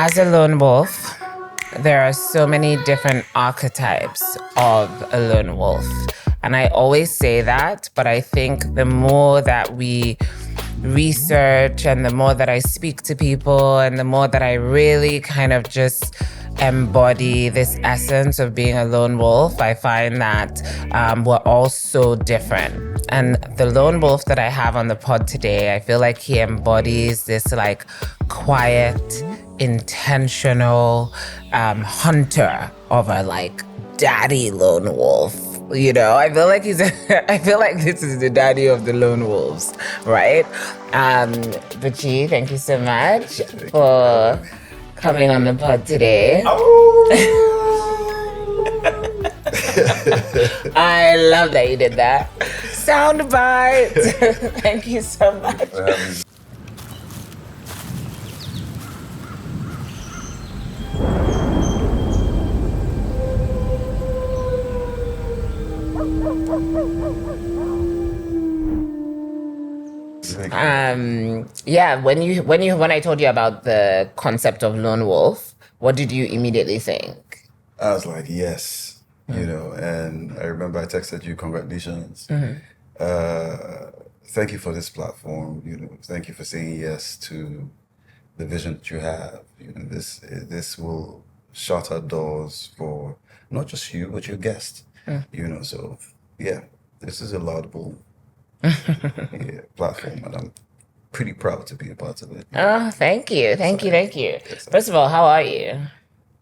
As a lone wolf, there are so many different archetypes of a lone wolf. And I always say that, but I think the more that we research and the more that I speak to people and the more that I really kind of just embody this essence of being a lone wolf, I find that we're all so different. And the lone wolf that I have on the pod today, I feel like he embodies this like quiet, intentional hunter of a like daddy lone wolf. You know, I feel like I feel like this is the daddy of the lone wolves, right? Bucci, thank you so much for coming on the pod today. I love that you did that. Sound bite. Thank you so much. When I told you about the concept of lone wolf, what did you immediately think? I was like, yes, and I remember I texted you, congratulations. Thank you for this platform, thank you for saying yes to the vision that you have. This will shut our doors for not just you, but your guest, so yeah, this is a laudable platform, and I'm pretty proud to be a part of it. Oh, thank you. Thank you. First of all, how are you?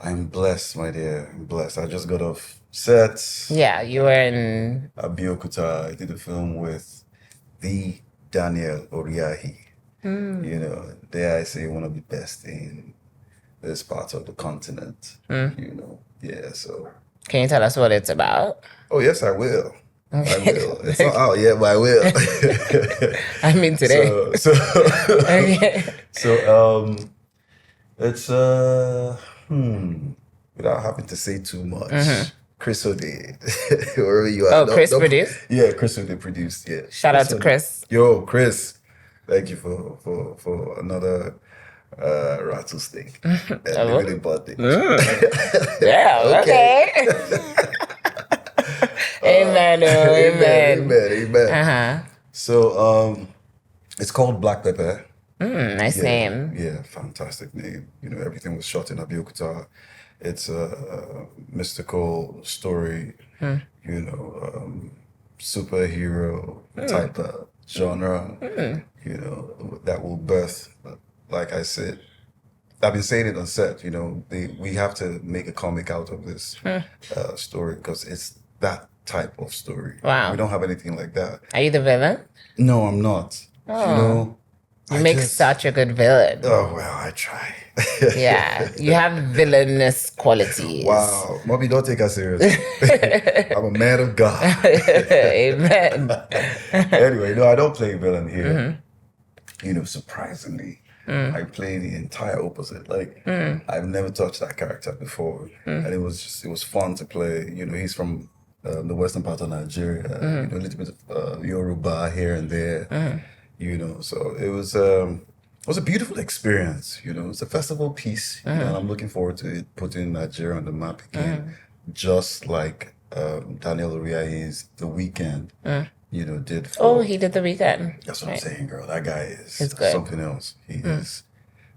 I'm blessed, my dear. I'm blessed. I just got off set. Yeah, you were in Abuja. I did a film with the Daniel Oriahi. Dare I say one of the best in this part of the continent. Yeah, so. Can you tell us what it's about? Oh, yes, I will. I will. It's not out yet, but I will. I mean today. Okay. It's without having to say too much. Chris O'Day, wherever you are. Oh, Chris produced? Yeah, Chris O'Day produced. Yeah. Shout out to Chris. Yo, Chris, thank you for another rattlesnake. And really bought it. Yeah. Okay. Amen. Amen. So it's called Black Pepper. Nice name. Yeah, fantastic name. Everything was shot in Abuja. It's a mystical story, superhero type of genre, that will birth, like I said, I've been saying it on set, we have to make a comic out of this story because it's that type of story. Wow. We don't have anything like that. Are you the villain? No, I'm not. Oh. You make such a good villain. Oh, well, I try. Yeah, you have villainous qualities. Wow. Mommy, don't take us seriously. I'm a man of God. Amen. Anyway, no, I don't play villain here. Surprisingly, I play the entire opposite. Like, I've never touched that character before. And it was fun to play. He's from the western part of Nigeria, a little bit of Yoruba here and there. So it was a beautiful experience. It's a festival piece. And I'm looking forward to it putting Nigeria on the map again, just like Daniel Oriahi's The Weeknd. Did. He did The Weeknd. That's what I'm saying, girl. That guy is something else. He is.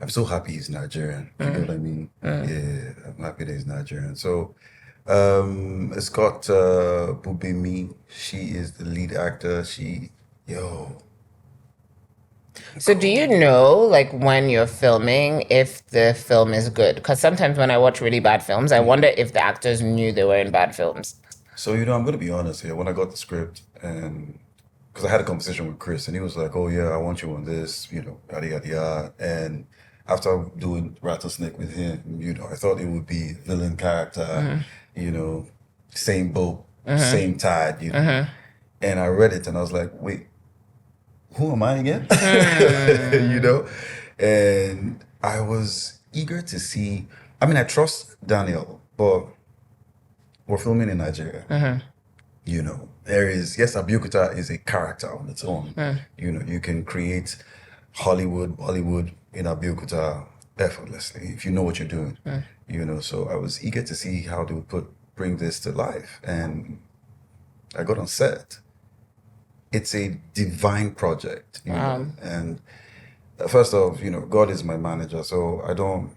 I'm so happy he's Nigerian. You know what I mean? Yeah, I'm happy that he's Nigerian. So it's got Bubimi. She is the lead actor. So do you know, like, when you're filming, if the film is good? Because sometimes when I watch really bad films, I wonder if the actors knew they were in bad films. So, I'm going to be honest here. When I got the script, and because I had a conversation with Chris, and he was like, oh, yeah, I want you on this, yada, yada, yada. And after doing Rattlesnake with him, I thought it would be villain character, same boat, same tide, And I read it, and I was like, wait, who am I again? And I was eager to see. I mean, I trust Daniel, but we're filming in Nigeria. There is, yes, Abuja is a character on its own. You can create Hollywood, Bollywood in Abuja, effortlessly if you know what you're doing. You know, so I was eager to see how they would bring this to life, and I got on set. It's a divine project, you know, and first off, you know, God is my manager, so I don't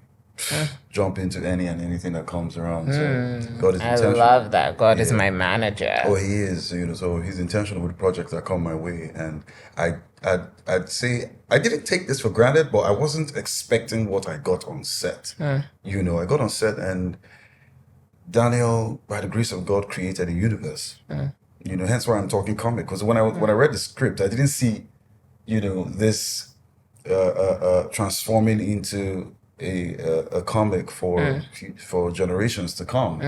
jump into anything that comes around. So God is I intentional. love that. God is my manager. Oh, he is, you know, so he's intentional with projects that come my way. And I'd say I didn't take this for granted, but I wasn't expecting what I got on set. You know, I got on set and Daniel, by the grace of God, created a universe. You know, hence why I'm talking comic. Because when I read the script, I didn't see, you know, this transforming into a comic for generations to come.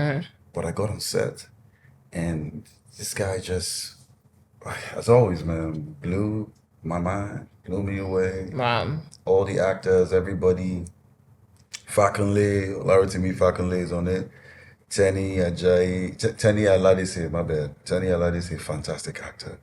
But I got on set, and this guy just, as always, man, blew my mind, blew me away. Wow. All the actors, everybody. Fakunle, Laritimi Fakunle is on it. Tenny Aladise, my bad. Tenny Aladise, fantastic actor.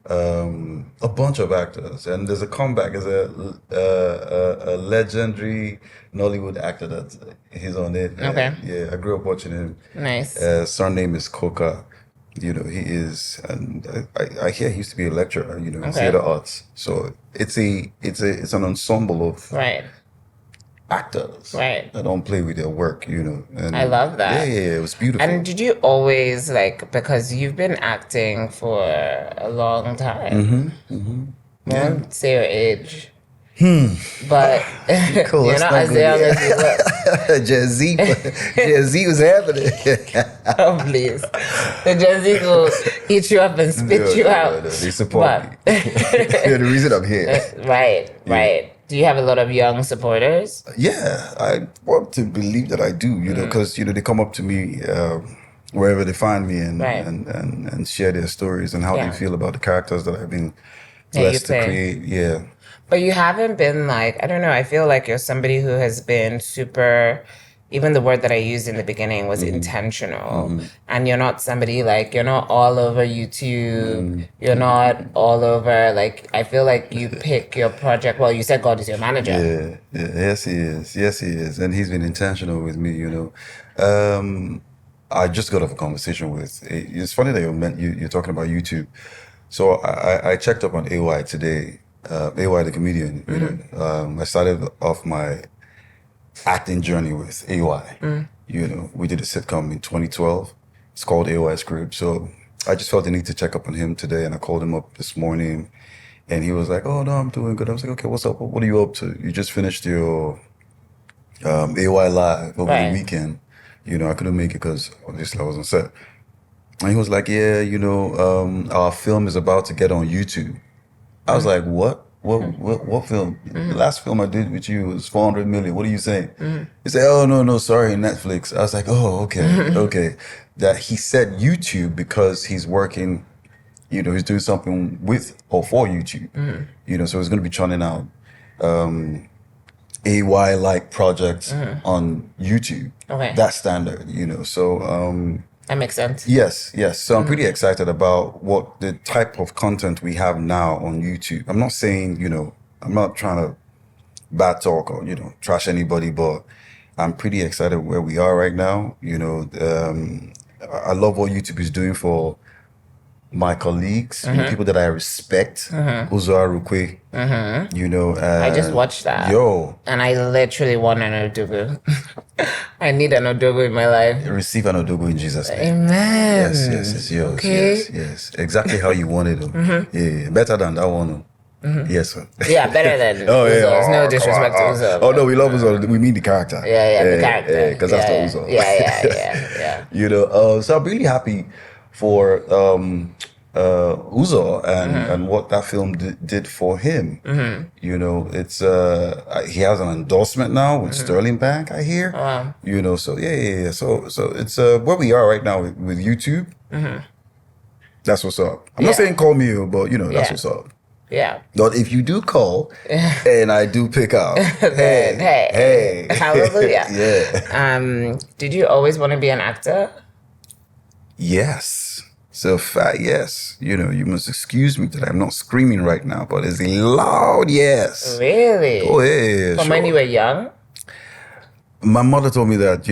A bunch of actors, and there's a comeback. There's a legendary Nollywood actor that he's on it. Okay. Yeah, I grew up watching him. Nice. Surname is Coca. You know, he is, and I hear he used to be a lecturer. You know, in theater arts. So it's an ensemble of actors that don't play with their work, you know. And I love that. Yeah, it was beautiful. And did you always, like, because you've been acting for a long time, I won't say your age, but Cool, you're not as young as you look. Jay-Z was happening. Oh, please. The Jay-Z will eat you up and spit you out. No, they support me. They're the reason I'm here. Right. Do you have a lot of young supporters? Yeah, I want to believe that I do, you know, because, you know, they come up to me wherever they find me and share their stories and how they feel about the characters that I've been blessed to create. Yeah. But you haven't been like, I don't know, I feel like you're somebody who has been super, even the word that I used in the beginning was intentional. And you're not somebody like, you're not all over YouTube. You're not all over, like, I feel like you pick your project. Well, you said God is your manager. Yeah. Yes, he is. And he's been intentional with me, you know. I just got off a conversation with, it's funny that you're talking about YouTube. So I checked up on AY today, AY the comedian, you know. I started off my acting journey with AY. You know, we did a sitcom in 2012. It's called AY Script. So I just felt the need to check up on him today, and I called him up this morning, and he was like, "Oh no, I'm doing good." I was like, "Okay, what's up? What are you up to? You just finished your AY live over the weekend." You know, I couldn't make it because obviously I was on set. And he was like, "Yeah, you know, our film is about to get on YouTube." I was like, "What? What film? The last film I did with you was 400 million. What are you saying?" He said, "Oh, no, sorry, Netflix." I was like, "Oh, okay." That he said YouTube because he's working, you know, he's doing something with or for YouTube. You know, so he's going to be churning out AY-like projects on YouTube. Okay. That's standard, you know, so... that makes sense. Yes. So I'm pretty excited about what the type of content we have now on YouTube. I'm not saying, you know, I'm not trying to bad talk or, you know, trash anybody, but I'm pretty excited where we are right now. You know, I love what YouTube is doing for my colleagues, you know, people that I respect. Uzo Arukwe, you know. I just watched that. And I literally want an Odogu. I need an Odogu in my life. Receive an Odogu in Jesus' name. Amen. Yes. Yes. Exactly how you wanted them. Yeah. Better than that one. Yes, sir. Yeah, better than Uzo. There's no disrespect to Uzo. Oh, no, we love Uzo. We mean the character. Yeah, the character. Because that's the Uzo. Yeah. You know, so I'm really happy for Uzo and what that film did for him. You know, it's he has an endorsement now with Sterling Bank, I hear. Oh, wow. You know, so yeah. So it's where we are right now with YouTube. That's what's up. I'm not saying call me, but you know, that's what's up. Yeah. But if you do call and I do pick up, hey. Hallelujah. Yeah. Did you always want to be an actor? Yes. So fat yes. You know, you must excuse me that I'm not screaming right now, but it's a loud yes. Really? Oh, yeah. From when you were young? My mother told me that,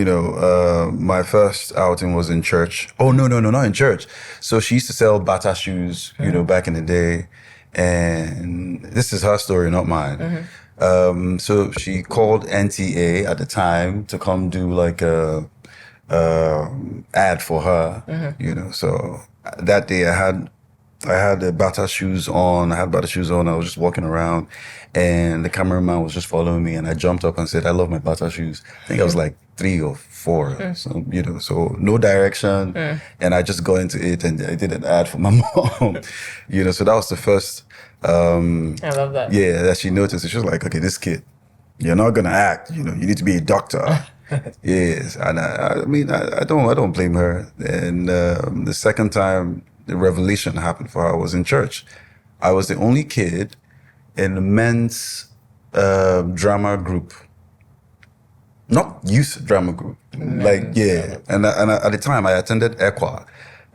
my first outing was in church. Oh, no, not in church. So she used to sell Bata shoes, back in the day. And this is her story, not mine. So she called NTA at the time to come do like a ad for her, So that day I had the Bata shoes on. I was just walking around, and the cameraman was just following me. And I jumped up and said, "I love my Bata shoes." I think I was like 3 or 4, so so no direction. And I just got into it, and I did an ad for my mom. So that was the first. I love that. Yeah, that she noticed. She was like, "Okay, this kid, you're not gonna act. You need to be a doctor." Yes, and I mean, I don't blame her. And the second time the revelation happened for her was in church. I was the only kid in the men's drama group, not youth drama group. And at the time I attended ECWA.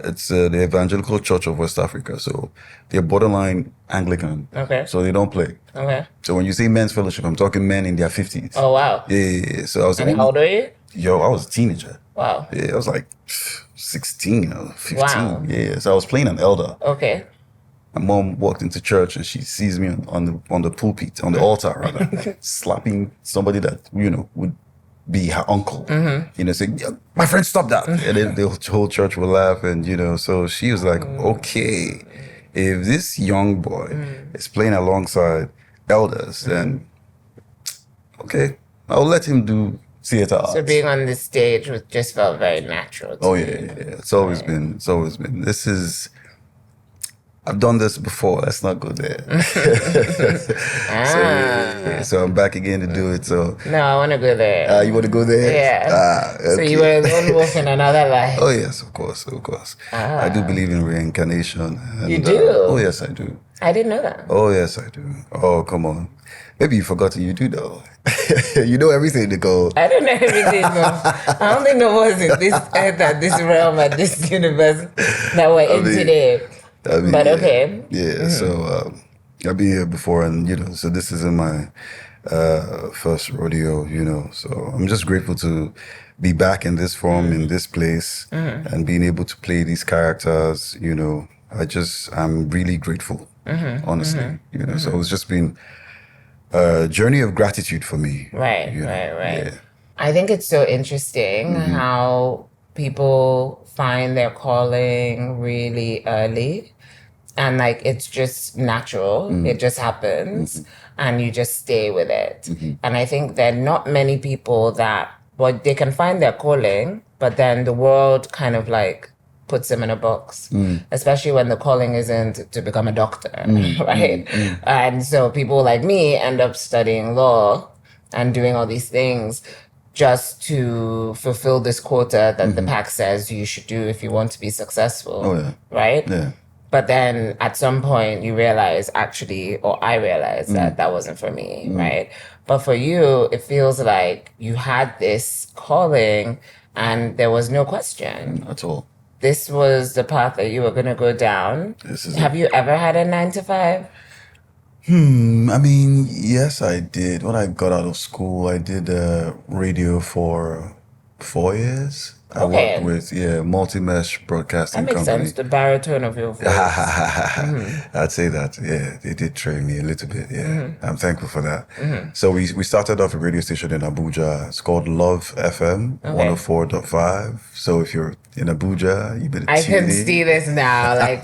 It's the Evangelical Church of West Africa. So they're borderline Anglican. Okay. So they don't play. Okay. So when you say men's fellowship, I'm talking men in their 50s. Oh, wow. Yeah. So I was. And how old are you? I was a teenager. Wow. Yeah, I was like 16 or 15. Wow. Yeah, so I was playing an elder. Okay. My mom walked into church and she sees me on the pulpit, on the altar rather, slapping somebody that, would be her uncle. Saying, "Yeah, my friend, stop that." And then the whole church would laugh, and, so she was like, okay, if this young boy is playing alongside elders, then, okay, I'll let him do theater arts. So being on the stage just felt very natural to Yeah. It's always been. I've done this before. Let's not go there. So I'm back again to do it. So No, I want to go there. you want to go there? Yeah. Okay. So you were a lone wolf in another life. Oh yes, of course. I do believe in reincarnation. And, You do? Oh yes, I do. I didn't know that. Oh yes, I do. Oh come on. Maybe you've forgotten. You do though. You know everything, Nicole. I don't know everything. No. I only know what's in this earth and this realm and this universe that we're in today. But okay. Yeah. So I've been here before, and so this isn't my first rodeo. So I'm just grateful to be back in this form, in this place, and being able to play these characters. I'm really grateful, honestly. So it's just been a journey of gratitude for me. Right. Yeah. I think it's so interesting how people find their calling really early, and like it's just natural. It just happens, and you just stay with it. And I think there are not many people that they can find their calling, but then the world kind of like puts them in a box, especially when the calling isn't to become a doctor, right? And so people like me end up studying law and doing all these things just to fulfill this quota that the pack says you should do if you want to be successful. Oh, yeah. Right? Yeah. But then at some point you realize I realized that wasn't for me, right? But for you, it feels like you had this calling and there was no question. At all. This was the path that you were going to go down. Have you ever had a 9 to 5? I mean, yes, I did. When I got out of school, I did radio for 4 years. I worked with multi-mesh broadcasting That makes company. sense. The baritone of your voice. I'd say that. Yeah, they did train me a little bit. Yeah, I'm thankful for that. So we started off a radio station in Abuja. It's called Love FM 104.5. So if you're in Abuja, you better I tune can in. see this now. Like,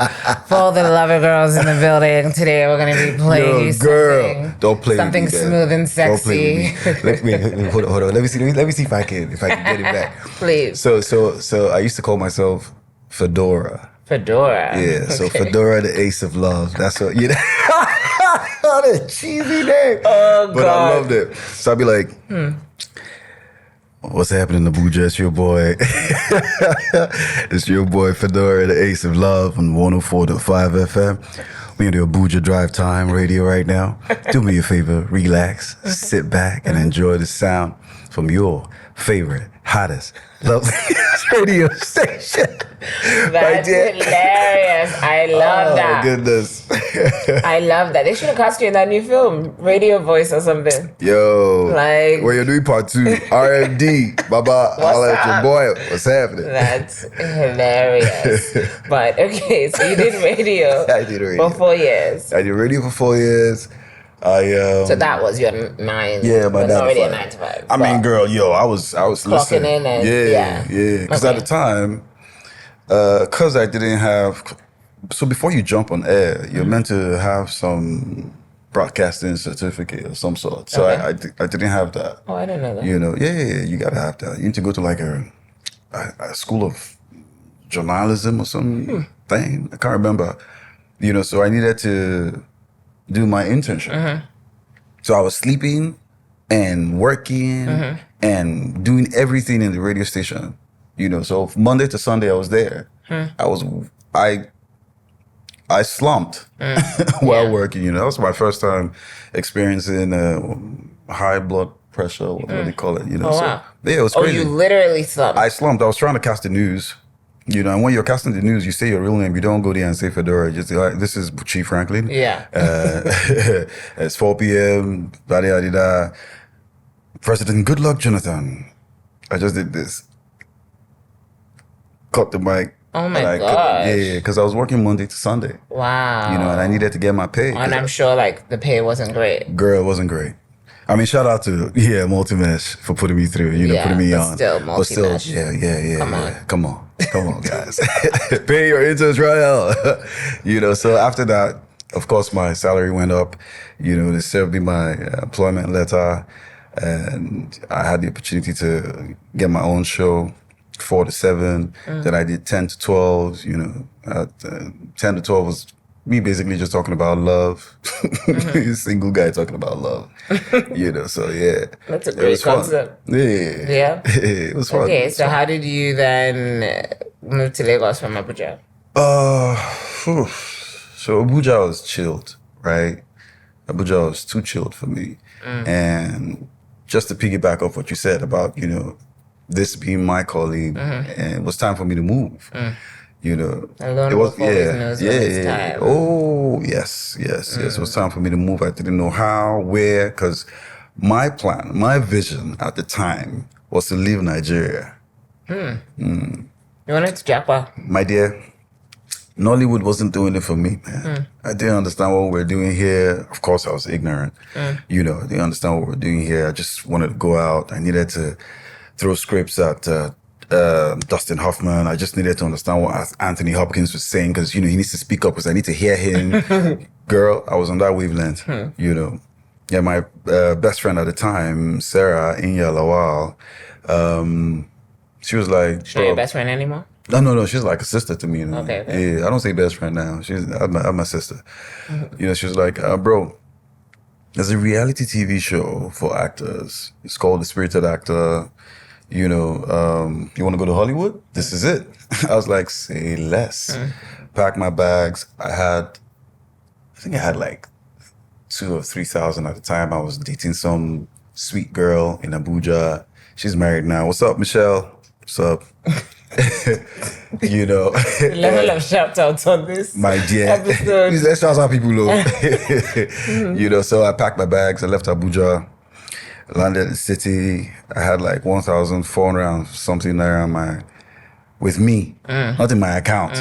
for all the lover girls in the building today, we're going to be playing you something. Don't play something with me, smooth and Don't play sexy. with me. Let me hold on. Let me see if I can get it back. Please. So I used to call myself Fedora. Fedora. Yeah, so Okay. Fedora, the ace of love. That's what, what a cheesy name. Oh, But God. I loved it. So I'd be like, what's happening, Abuja? It's your boy. It's your boy Fedora, the ace of love on 104.5 FM. We're in the Abuja Drive Time radio right now. Do me a favor, relax, sit back, and enjoy the sound from your favorite hottest love radio station. That's hilarious. I love that. Oh, goodness. I love that. They should have cast you in that new film, Radio Voice or something. Yo. Like, well, you're doing part 2. RMD. Baba. I'll let your boy. What's happening? That's hilarious. But, okay, so you did radio. I did radio. For 4 years. I did radio for 4 years. So that was your 9. Yeah, but not really a 9 to 5. I mean, girl, yo, I was clocking listening. in and yeah. Because at the time, because I didn't have. So before you jump on air, you're meant to have some broadcasting certificate of some sort. So I didn't have that. Oh, I didn't know that. You know, you gotta have that. You need to go to like a school of journalism or some thing. I can't remember. You know, so I needed to do my internship. So I was sleeping and working and doing everything in the radio station. You know, so Monday to Sunday I was there. I slumped while working. You know, that was my first time experiencing high blood pressure, what do they call it? You know, wow. Yeah, it was crazy. Oh, you literally slumped. I slumped. I was trying to cast the news. You know, and when you're casting the news, you say your real name. You don't go there and say Fedora. Just like, this is Bucci Franklin. Yeah. It's 4 p.m. Da-da-da-da. President Goodluck Jonathan. I just did this. Cut the mic. Oh my gosh. Yeah, because I was working Monday to Sunday. Wow. You know, and I needed to get my pay. And I'm sure like the pay wasn't great. Girl, it wasn't great. I mean, shout out to Multimesh for putting me through. You know, putting me on. But still, yeah. Come on, guys. Pay your interest right now. You know, so after that, of course, my salary went up. You know, they served me my employment letter, and I had the opportunity to get my own show. 4 to 7, then I did 10 to 12, you know, 10 to 12 was me basically just talking about love, single guy talking about love, you know, so yeah. That's a great concept. Yeah. It was fun. Okay, so how did you then move to Lagos from Abuja? So Abuja was chilled, right? Abuja was too chilled for me. And just to piggyback off what you said about, you know, this being my calling, and it was time for me to move. You know, it was time. Oh, yes. It was time for me to move. I didn't know how, where, because my plan, my vision at the time was to leave Nigeria. You wanted to Japa? My dear, Nollywood wasn't doing it for me, man. I didn't understand what we were doing here. Of course, I was ignorant. You know, I didn't understand what we were doing here. I just wanted to go out. I needed to throw scripts at Dustin Hoffman. I just needed to understand what Anthony Hopkins was saying because, you know, he needs to speak up because I need to hear him. Girl, I was on that wavelength, you know. Yeah, my best friend at the time, Sarah Inya Lawal, she was like... She's not your best friend anymore? No, she's like a sister to me. You know? Okay. Yeah, I don't say best friend now. I'm my sister. You know, she was like, bro, there's a reality TV show for actors. It's called The Spirited Actor. You know, you want to go to Hollywood? This is it. I was like, say less. Pack my bags. I think I had like 2,000 or 3,000 at the time. I was dating some sweet girl in Abuja. She's married now. What's up, Michelle? What's up? You know. The level of shout outs on this. My dear. Episode. Let's shout out people though. You know, so I packed my bags. I left Abuja. Landed in the city. I had like 1,400 and something there with me, not in my account.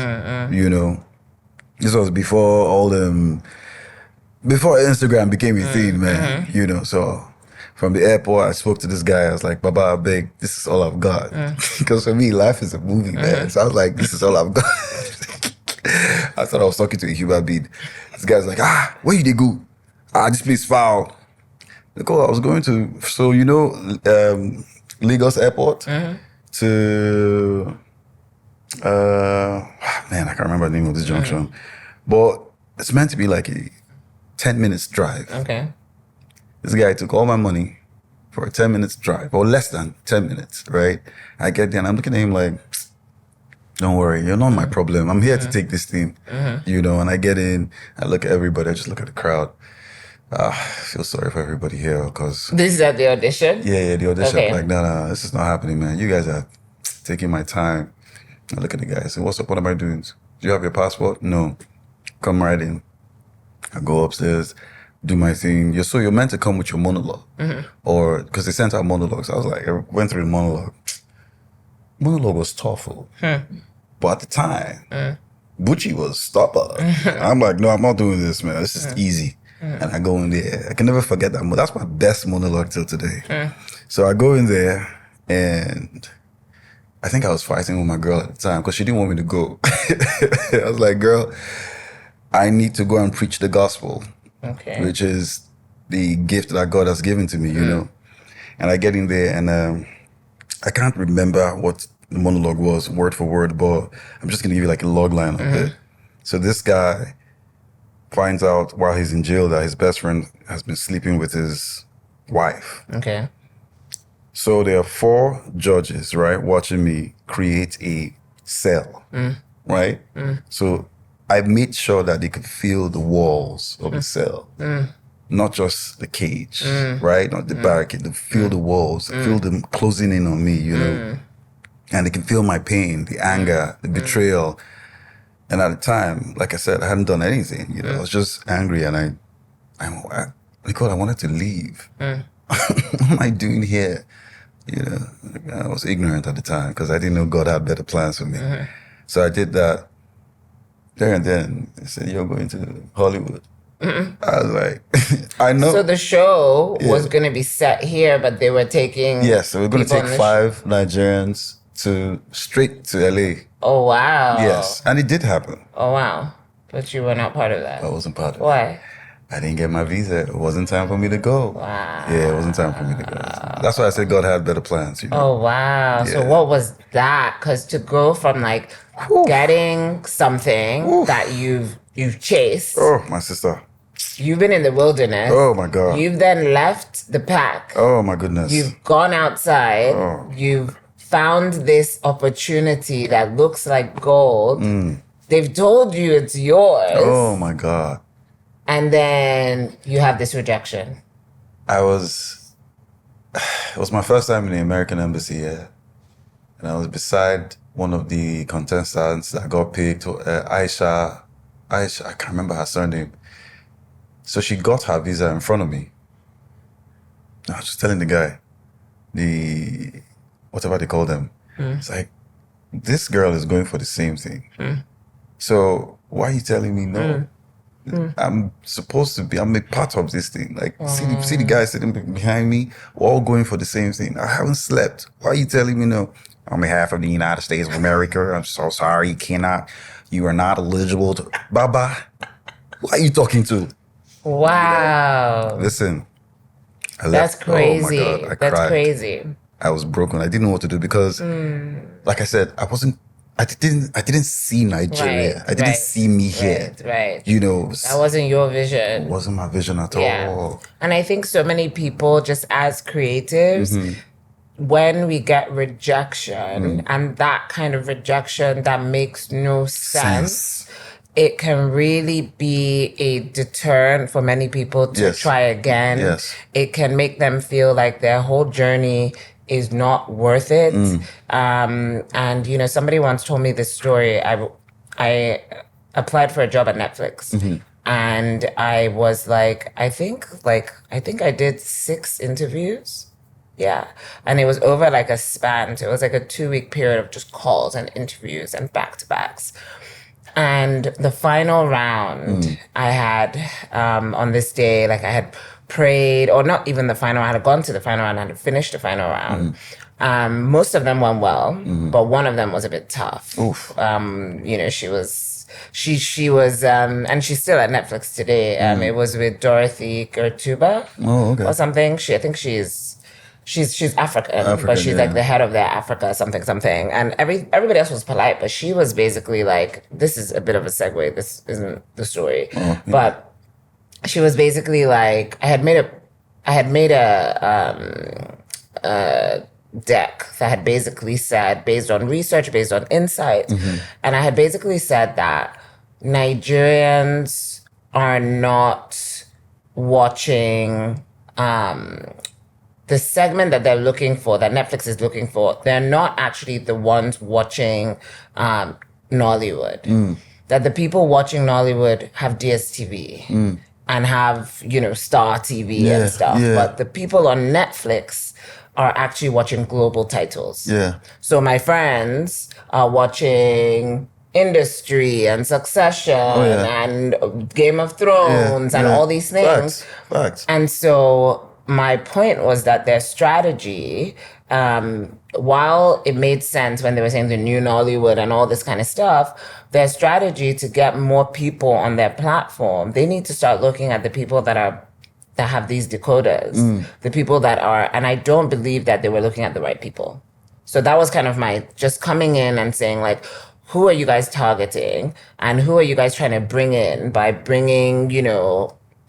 You know, this was before before Instagram became a thing, man. You know, so from the airport, I spoke to this guy. I was like, Baba, I beg, this is all I've got. Because for me, life is a movie, man. So I was like, this is all I've got. I thought I was talking to a human being. This guy's like, where you they go? This place foul. Like, I was going to, so you know, Lagos Airport to, man, I can't remember the name of this junction, but it's meant to be like a 10 minutes drive. Okay. This guy took all my money for a 10 minutes drive, or less than 10 minutes, right? I get there and I'm looking at him like, don't worry, you're not my problem. I'm here to take this thing, you know, and I get in, I look at everybody, I just look at the crowd. I feel sorry for everybody here because This is at the audition? yeah, the audition. Okay. I'm like, no, this is not happening, man. You guys are taking my time. I look at the guy. I say, what's up? What am I doing? Do you have your passport? No. Come right in. I go upstairs, do my thing. You're meant to come with your monologue, or because they sent out monologues. I was like, I went through the monologue. Monologue was tough, but at the time, Bucci was stubborn. I'm like, no, I'm not doing this, man. This is easy. And I go in there. I can never forget that. That's my best monologue till today. So I go in there, and I think I was fighting with my girl at the time because she didn't want me to go. I was like, girl, I need to go and preach the gospel, which is the gift that God has given to me, you know. And I get in there, and I can't remember what the monologue was word for word, but I'm just going to give you like a log line of it. So this guy finds out while he's in jail that his best friend has been sleeping with his wife. Okay. So there are 4 judges, right, watching me create a cell, right? So I made sure that they could feel the walls of the cell, not just the cage, right? Not the barricade. They feel the walls, feel them closing in on me, you know? And they can feel my pain, the anger, the betrayal. And at the time, like I said, I hadn't done anything, you know? I was just angry, and I wanted to leave. What am I doing here? You know, I was ignorant at the time because I didn't know God had better plans for me. So I did that. There and then, they said, you're going to Hollywood. I was like, I know. So the show was going to be set here, but they were taking... Yes, so we're going to take 5 Nigerians straight to LA. Oh, wow. Yes, and it did happen. Oh, wow. But you were not part of that. I wasn't part of it. Why? I didn't get my visa. It wasn't time for me to go. Wow. Yeah, it wasn't time for me to go. That's why I said God had better plans, you know? Oh, wow. Yeah. So what was that? Because to go from like getting something that you've chased. Oh, my sister. You've been in the wilderness. Oh, my God. You've then left the pack. Oh, my goodness. You've gone outside. Oh. You've found this opportunity that looks like gold. They've told you it's yours. Oh, my God. And then you have this rejection. It was my first time in the American embassy here. And I was beside one of the contestants that got picked, Aisha, I can't remember her surname. So she got her visa in front of me. I was just telling the guy, whatever they call them. It's like, this girl is going for the same thing. So why are you telling me no? I'm supposed to be, I'm a part of this thing. Like, see the guys sitting behind me, we're all going for the same thing. I haven't slept. Why are you telling me no? On behalf of the United States of America, I'm so sorry, you are not eligible to, bye-bye. Who are you talking to? Wow. Listen, I That's left. crazy. Oh my God, I That's cried. crazy. I was broken. I didn't know what to do because, like I said, I didn't see Nigeria. I didn't see me here. Right. You know, That wasn't your vision. it wasn't my vision at Yeah. all. And I think so many people, just as creatives, when we get rejection and that kind of rejection that makes no sense, it can really be a deterrent for many people to try again. Yes. It can make them feel like their whole journey is not worth it. And, you know, somebody once told me this story. I applied for a job at Netflix. And I was like, I think I did 6 interviews. Yeah. And it was over like a span. So it was like a 2-week period of just calls and interviews and back-to-backs. And the final round I had on this day, like I had prayed, or not even the final, I had gone to the final round, I had finished the final round. Most of them went well, but one of them was a bit tough. You know, she was, and she's still at Netflix today. It was with Dorothy Gertuba or something. I think she's African, but she's like the head of their Africa something. And everybody else was polite, but she was basically like, this is a bit of a segue. This isn't the story, but she was basically like, I had made a deck that had basically said, based on research, based on insight, and I had basically said that Nigerians are not watching the segment that they're looking for, that Netflix is looking for. They're not actually the ones watching Nollywood. That the people watching Nollywood have DSTV and have, Star TV and stuff. Yeah. But the people on Netflix are actually watching global titles. Yeah. So my friends are watching Industry and Succession and Game of Thrones and all these things. Facts. And so my point was that their strategy, while it made sense when they were saying the new Nollywood and all this kind of stuff, their strategy to get more people on their platform, they need to start looking at the people that have these decoders, the people that are, and I don't believe that they were looking at the right people. So that was kind of my just coming in and saying like, who are you guys targeting and who are you guys trying to bring in by bringing,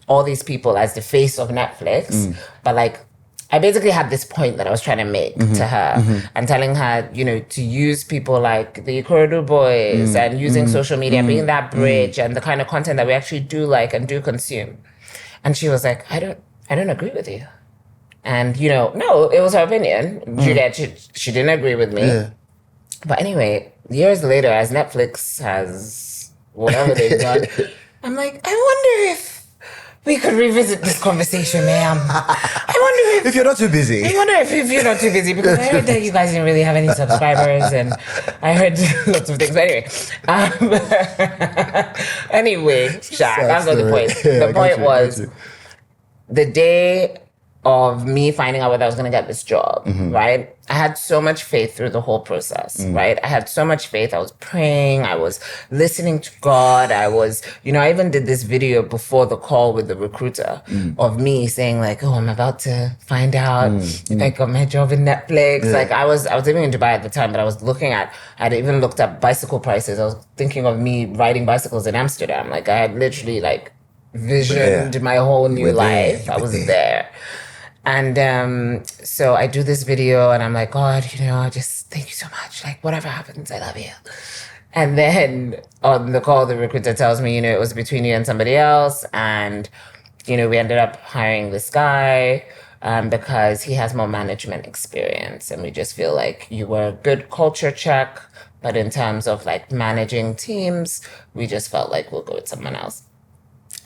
all these people as the face of Netflix. But like, I basically had this point that I was trying to make to her and telling her, to use people like the Ikorodu boys and using social media, being that bridge and the kind of content that we actually do like and do consume. And she was like, I don't agree with you. And, no, it was her opinion. Juliet, she didn't agree with me. Yeah. But anyway, years later, as Netflix has whatever they've done, I'm like, I wonder if we could revisit this conversation, ma'am. I wonder if you're not too busy. I wonder if you're not too busy, because I heard that you guys didn't really have any subscribers, and I heard lots of things. But anyway, that's not the point. The point was the day of me finding out whether I was going to get this job, right? I had so much faith through the whole process, right? I had so much faith. I was praying. I was listening to God. I was, I even did this video before the call with the recruiter of me saying like, oh, I'm about to find out if I got my job in Netflix. Yeah. Like I was living in Dubai at the time, but I'd even looked up bicycle prices. I was thinking of me riding bicycles in Amsterdam. Like I had literally like visioned my whole new life. I was there. And so I do this video and I'm like, God, I just thank you so much. Like, whatever happens, I love you. And then on the call, the recruiter tells me, it was between you and somebody else. And, we ended up hiring this guy because he has more management experience. And we just feel like you were a good culture check. But in terms of like managing teams, we just felt like we'll go with someone else.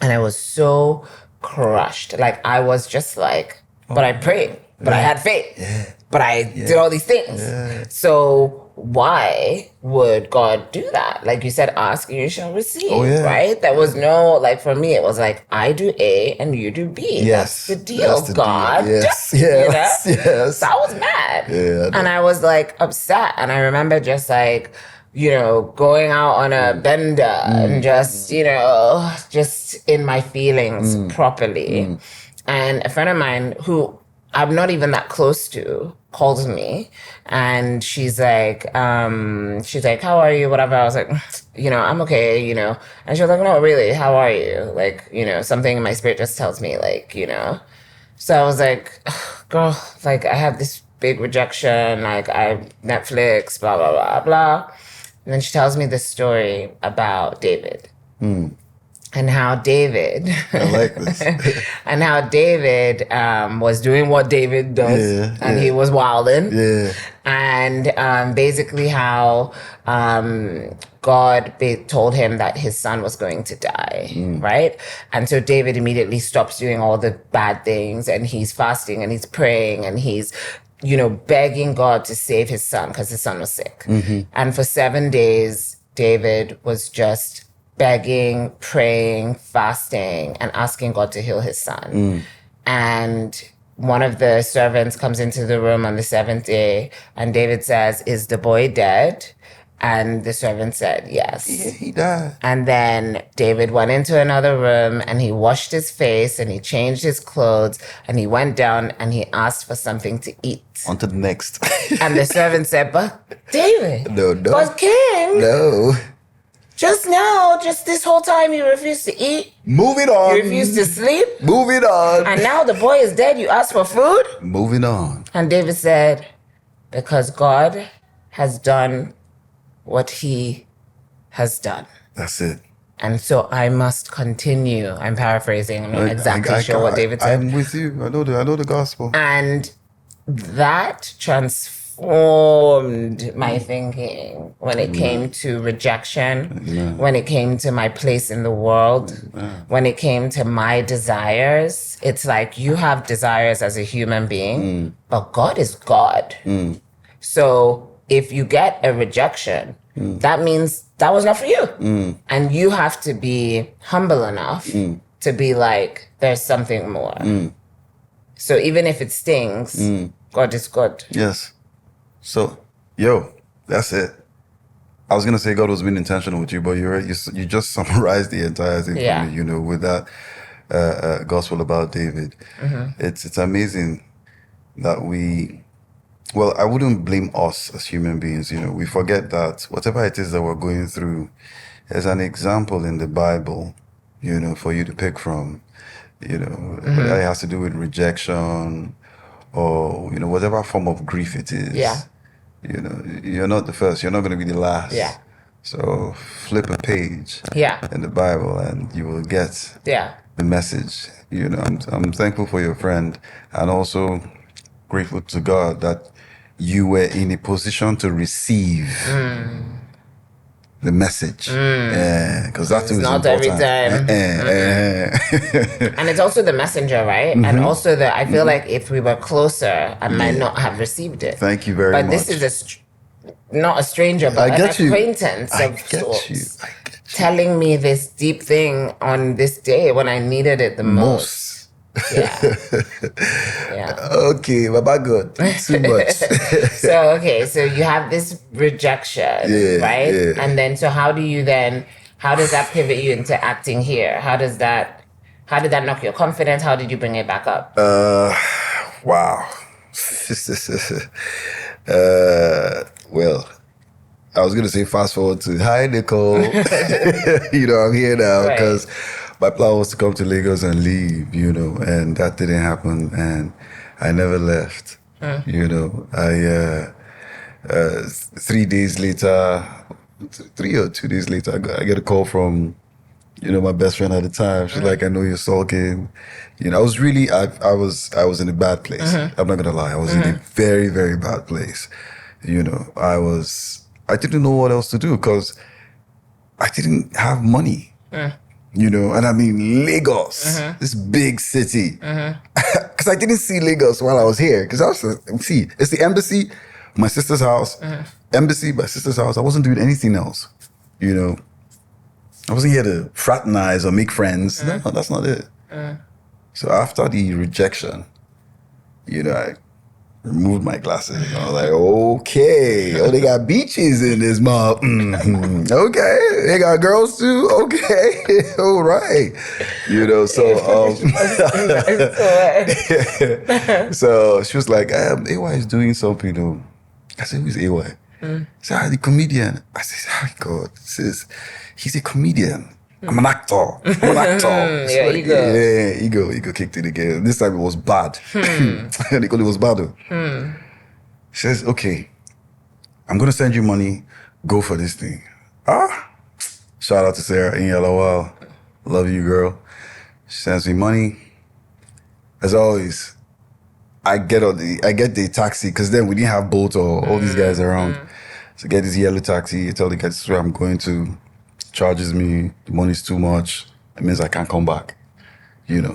And I was so crushed. Like, I was just like, but I prayed, but I had faith, but I did all these things. Yeah. So why would God do that? Like you said, ask and you shall receive, right? There was no, like for me, it was like, I do A and you do B. Yes. That's the deal, God. Yes. So I was mad. Yeah, and I was like upset. And I remember just like, going out on a bender and just, just in my feelings properly. And a friend of mine who I'm not even that close to calls me and she's like, how are you? Whatever. I was like, I'm okay, And she was like, no, really, how are you? Like, something in my spirit just tells me like, So I was like, girl, like I have this big rejection, like I Netflix, blah, blah, blah, blah. And then she tells me this story about David. And how David, I like this. and how David was doing what David does, and he was wilding. Yeah. And basically how God told him that his son was going to die, right? And so David immediately stops doing all the bad things, and he's fasting, and he's praying, and he's begging God to save his son because his son was sick. And for 7 days, David was just begging, praying, fasting, and asking God to heal his son. And one of the servants comes into the room on the 7th day, and David says, is the boy dead? And the servant said, yes. Yeah, he died. And then David went into another room, and he washed his face, and he changed his clothes, and he went down, and he asked for something to eat. On to the next. And the servant said, but David, no. but king. No. Just now, just this whole time, you refused to eat. Moving on. You refused to sleep. Moving on. And now the boy is dead. You asked for food. Moving on. And David said, because God has done what he has done. That's it. And so I must continue. I'm paraphrasing. I'm not exactly sure what David said. I'm with you. I know the gospel. And that transformed my thinking when it came to rejection, when it came to my place in the world, when it came to my desires. It's like you have desires as a human being, but God is God. So if you get a rejection, that means that was not for you. And you have to be humble enough to be like, there's something more. So even if it stings, God is good. Yes. So, that's it. I was gonna say God was being intentional with you, but you just summarized the entire thing for me, with that gospel about David. It's amazing that I wouldn't blame us as human beings. We forget that whatever it is that we're going through, there's an example in the Bible, for you to pick from. Whether it has to do with rejection or, whatever form of grief it is. Yeah. You're not the first. You're not going to be the last. Yeah. So flip a page in the Bible and you will get the message. I'm thankful for your friend and also grateful to God that you were in a position to receive the message. Because that too is not important. Every time. And it's also the messenger, right? And also I feel like if we were closer, I might not have received it. Thank you very much. But this is not a stranger, but an acquaintance of sorts. Telling me this deep thing on this day when I needed it the most. Yeah. Okay, Baba God, too much. So you have this rejection, right? Yeah. And then how does that pivot you into acting here? How did that knock your confidence? How did you bring it back up? Wow. Well, I was going to say fast forward to, hi, Nicole. I'm here now because my plan was to come to Lagos and leave, and that didn't happen. And I never left, I, 3 days later, 3 or 2 days later, I get a call from, my best friend at the time. She's like, I know you're sulking. I was really, I was in a bad place. I'm not going to lie. I was in a very, very bad place. I didn't know what else to do because I didn't have money, and I mean Lagos, this big city. Because I didn't see Lagos while I was here. Because it's the embassy, my sister's house, embassy, my sister's house. I wasn't doing anything else, I wasn't here to fraternize or make friends. No, that's not it. So after the rejection, I removed my glasses. I was like, okay. They got beaches in this mob. Okay. They got girls too. Okay. All right. So she was like, AY is doing something. I said, who's AY? She said, the comedian. I said, oh God, he's a comedian. I'm an actor. Ego kicked it again. This time it was bad. Nicole, it was bad. She says, okay, I'm going to send you money. Go for this thing. Shout out to Sarah in LOL. Love you, girl. She sends me money. As always, I get the taxi because then we didn't have Bolt or all these guys around. So get this yellow taxi. I tell the guy this is where I'm going to. Charges me, the money's too much. It means I can't come back.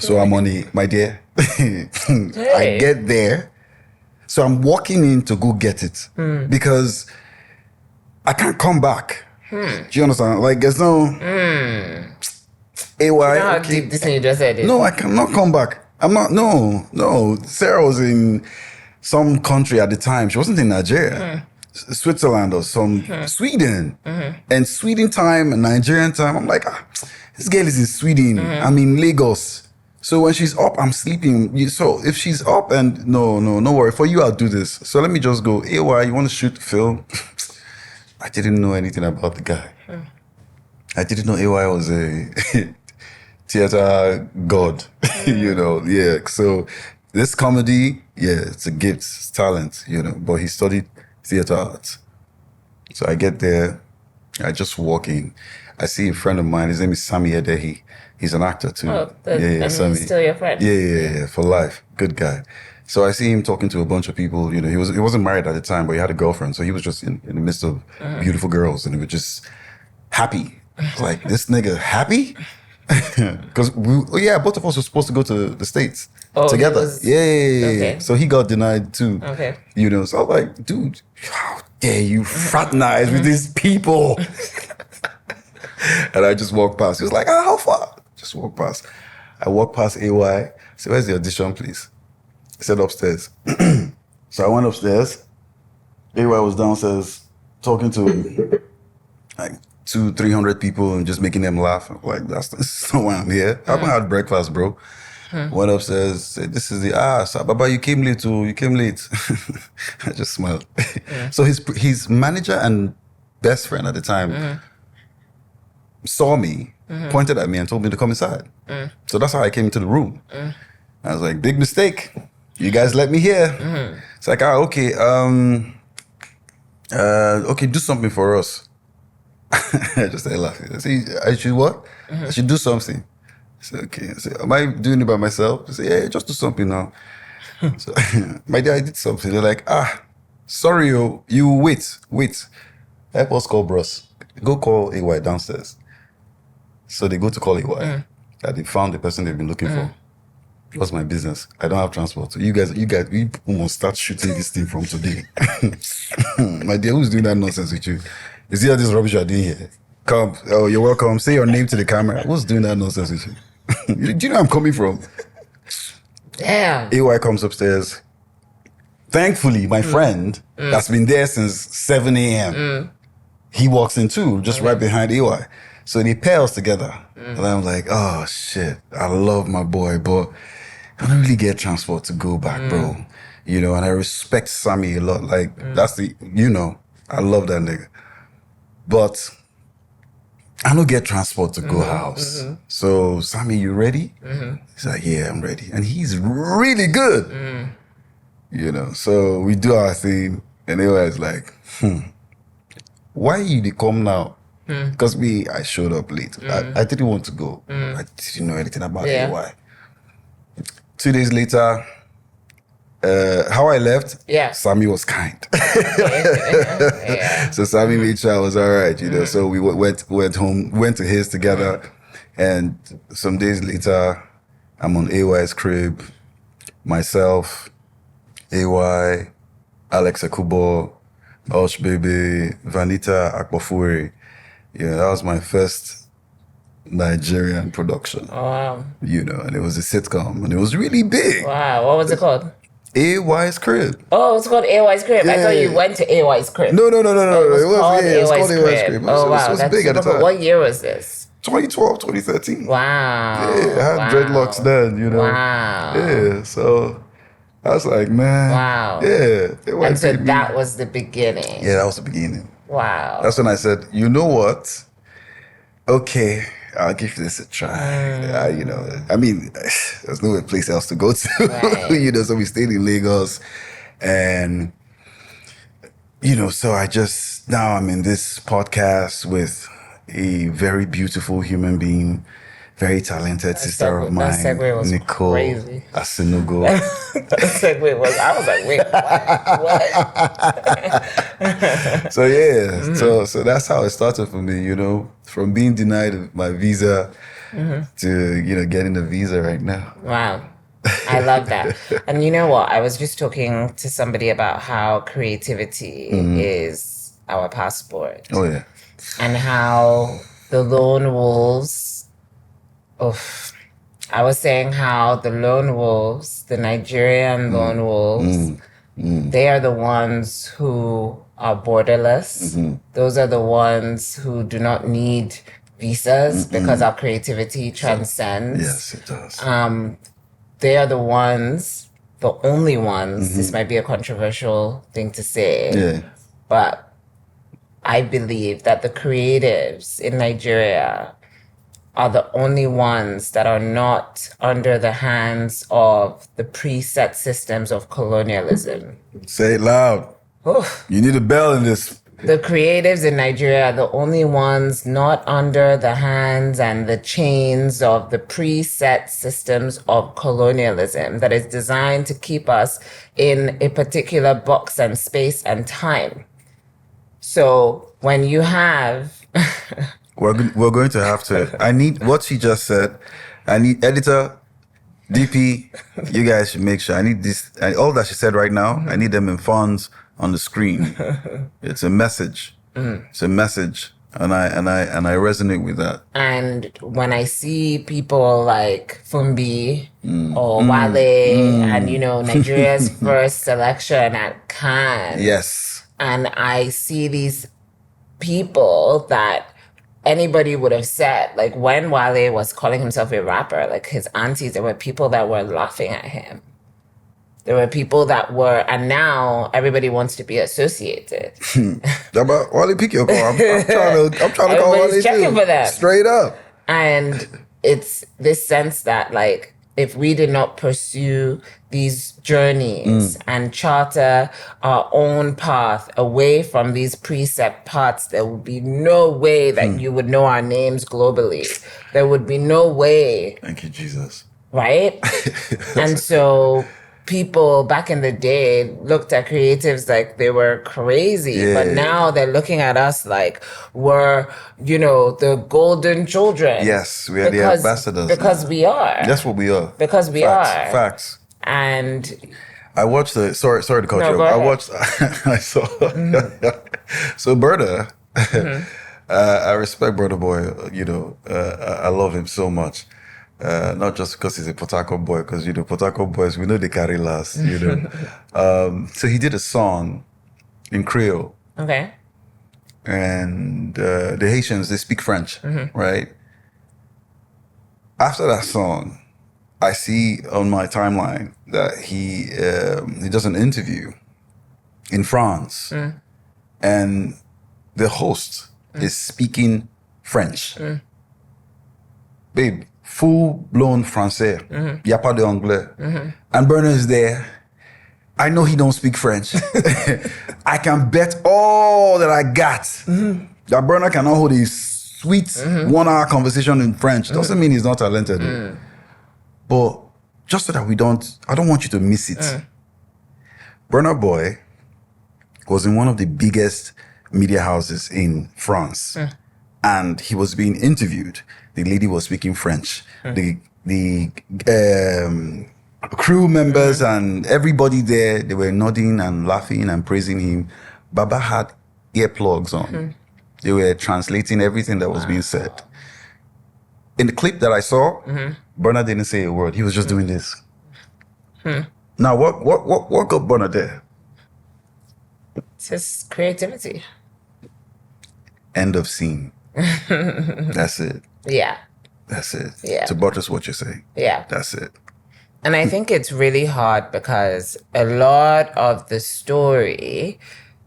So I'm on my dear. I get there. So I'm walking in to go get it because I can't come back. Do you understand? Like there's no AY. You know how deep this thing you just said is? No, I cannot come back. I'm not, no. Sarah was in some country at the time. She wasn't in Nigeria. Switzerland or Sweden. And Sweden time and Nigerian time, I'm like, this girl is in Sweden. I'm in Lagos. So when she's up, I'm sleeping. So if she's up and no worry. For you, I'll do this. So let me just go, AY, you want to shoot the film? I didn't know anything about the guy. I didn't know AY was a theater god, So this comedy, it's a gift, it's talent, but he studied theater arts. So I get there, I just walk in. I see a friend of mine. His name is Sami Edehi. He's an actor too. Oh, and Sami. he's still your friend. Yeah, for life. Good guy. So I see him talking to a bunch of people. You know, he wasn't married at the time, but he had a girlfriend. So he was just in the midst of beautiful girls, and he was just happy. Like, this nigga happy? Because both of us were supposed to go to the States together. Okay. So he got denied too. Okay. You know, so I'm like, dude, how dare you fraternize with these people? And I just walked past. He was like, how far? Just walk past. I walked past AY. So where's the audition, please? He said upstairs. So I went upstairs. AY was downstairs talking to like 200-300 people and just making them laugh. I'm like, that's not why I'm here. I haven't had breakfast, bro. Went upstairs, said, this is the Baba, you came late too. You came late. I just smiled. So his manager and best friend at the time saw me, pointed at me and told me to come inside. So that's how I came into the room. I was like, big mistake. You guys let me here. It's like, okay, okay, do something for us. I just started laughing. I said, I should what? I should do something. I said, okay. I said, am I doing it by myself? I said, yeah, just do something now. So my dad, I did something. They're like, sorry, you wait. Help us call bros. Go call AY downstairs. So they go to call AY. And they found the person they've been looking for. What's my business? I don't have transport. So you guys, we must start shooting this thing from today. My dear, who's doing that nonsense with you? Is it all this rubbish you're doing here? Come. Oh, you're welcome. Say your name to the camera. Who's doing that nonsense with you? Do you know where I'm coming from? Damn. AY comes upstairs. Thankfully, my friend that's been there since 7 a.m. He walks in too, just right behind AY. So they pair us together. And I'm like, oh shit, I love my boy, but I don't really get transport to go back, bro. You know, and I respect Sammy a lot. Like, that's the, you know, I love that nigga. But I don't get transport to go house. So, Sammy, you ready? He's like, yeah, I'm ready. And he's really good. You know, so we do our thing. And AY's like, why you come now? Because I showed up late. I didn't want to go. I didn't know anything about AY. 2 days later, how I left, Sammy was kind. So Sammy made sure I was all right, you know. So we went home, went to his together. And some days later, I'm on AY's crib, myself, AY, Alex Akubo, Osh Baby, Vanita Akpofuri. Yeah, that was my first Nigerian production. Oh, wow. You know, and it was a sitcom, and it was really big. Wow, what was it called? AY's Crib. Oh, it's called AY's Crib. Yeah. I thought you went to AY's Crib. No. It was called AY's Crib. Oh, wow. It was big at the time. What year was this? 2012, 2013. Wow. Yeah, I had dreadlocks then, you know. Wow. Yeah, so I was like, man. Wow. Yeah. And so that was the beginning. Yeah, that was the beginning. Wow. That's when I said, you know what? Okay, I'll give this a try. You know, I mean, there's no place else to go to. Right. You know, so we stayed in Lagos. And, you know, so now I'm in this podcast with a very beautiful human being, very talented sister of mine, Nicole crazy. Asinugo. That segue was, I was like, wait, what? So yeah, so that's how it started for me, you know, from being denied my visa to, you know, getting a visa right now. Wow. I love that. And you know what? I was just talking to somebody about how creativity is our passport. Oh yeah. And how the lone wolves, I was saying how the lone wolves, the Nigerian lone wolves, they are the ones who are borderless. Those are the ones who do not need visas because our creativity transcends. Yes, it does. They are the ones, the only ones, this might be a controversial thing to say, but I believe that the creatives in Nigeria are the only ones that are not under the hands of the preset systems of colonialism. Say it loud. Oof. You need a bell in this. the creatives in Nigeria are the only ones not under the hands and the chains of the preset systems of colonialism that is designed to keep us in a particular box and space and time. So when you have... we're going to have to... I need what she just said. I need editor, DP, you guys should make sure. I need this... all that she said right now, I need them in fonts on the screen. It's a message. It's a message. And I resonate with that. And when I see people like Fumbi or Wale and, you know, Nigeria's first selection at Cannes. Yes. And I see these people that anybody would have said, like when Wale was calling himself a rapper, like his aunties, there were people that were laughing at him. There were people that were, and now everybody wants to be associated. About Wale, pick your call. I'm trying to call Wale checking for that. Straight up. And it's this sense that, like, if we did not pursue these journeys and charter our own path away from these precept paths, there would be no way that you would know our names globally. There would be no way. Thank you, Jesus. Right? And so people back in the day looked at creatives like they were crazy, but now they're looking at us like we're, you know, the golden children. Yes, we are the ambassadors. Because we are. That's what we are. Because we Facts, are. Facts. And I watched the... Sorry to cut you off. I watched... I saw... So Berta, I respect Berta Boy, you know. I love him so much. Not just because he's a Port Harcourt boy, because, you know, Port Harcourt boys, we know they carry last, you know. So he did a song in Creole. Okay. And the Haitians, they speak French, right? After that song, I see on my timeline that he does an interview in France. And the host is speaking French. Babe, full-blown Francais. Y a pas de anglais. And Bernard is there. I know he don't speak French. I can bet all that I got that Bernard cannot hold a sweet 1-hour conversation in French. Doesn't mean he's not talented. But just so that I don't want you to miss it. Bernard Boy was in one of the biggest media houses in France. And he was being interviewed. The lady was speaking French. The crew members and everybody there, they were nodding and laughing and praising him. Baba had earplugs on. They were translating everything that was being said. In the clip that I saw, Bernard didn't say a word. He was just doing this. Now, what got Bernard there? It's his creativity. End of scene. That's it. Yeah. That's it. Yeah. To buttress what you're saying. Yeah. That's it. And I think it's really hard because a lot of the story,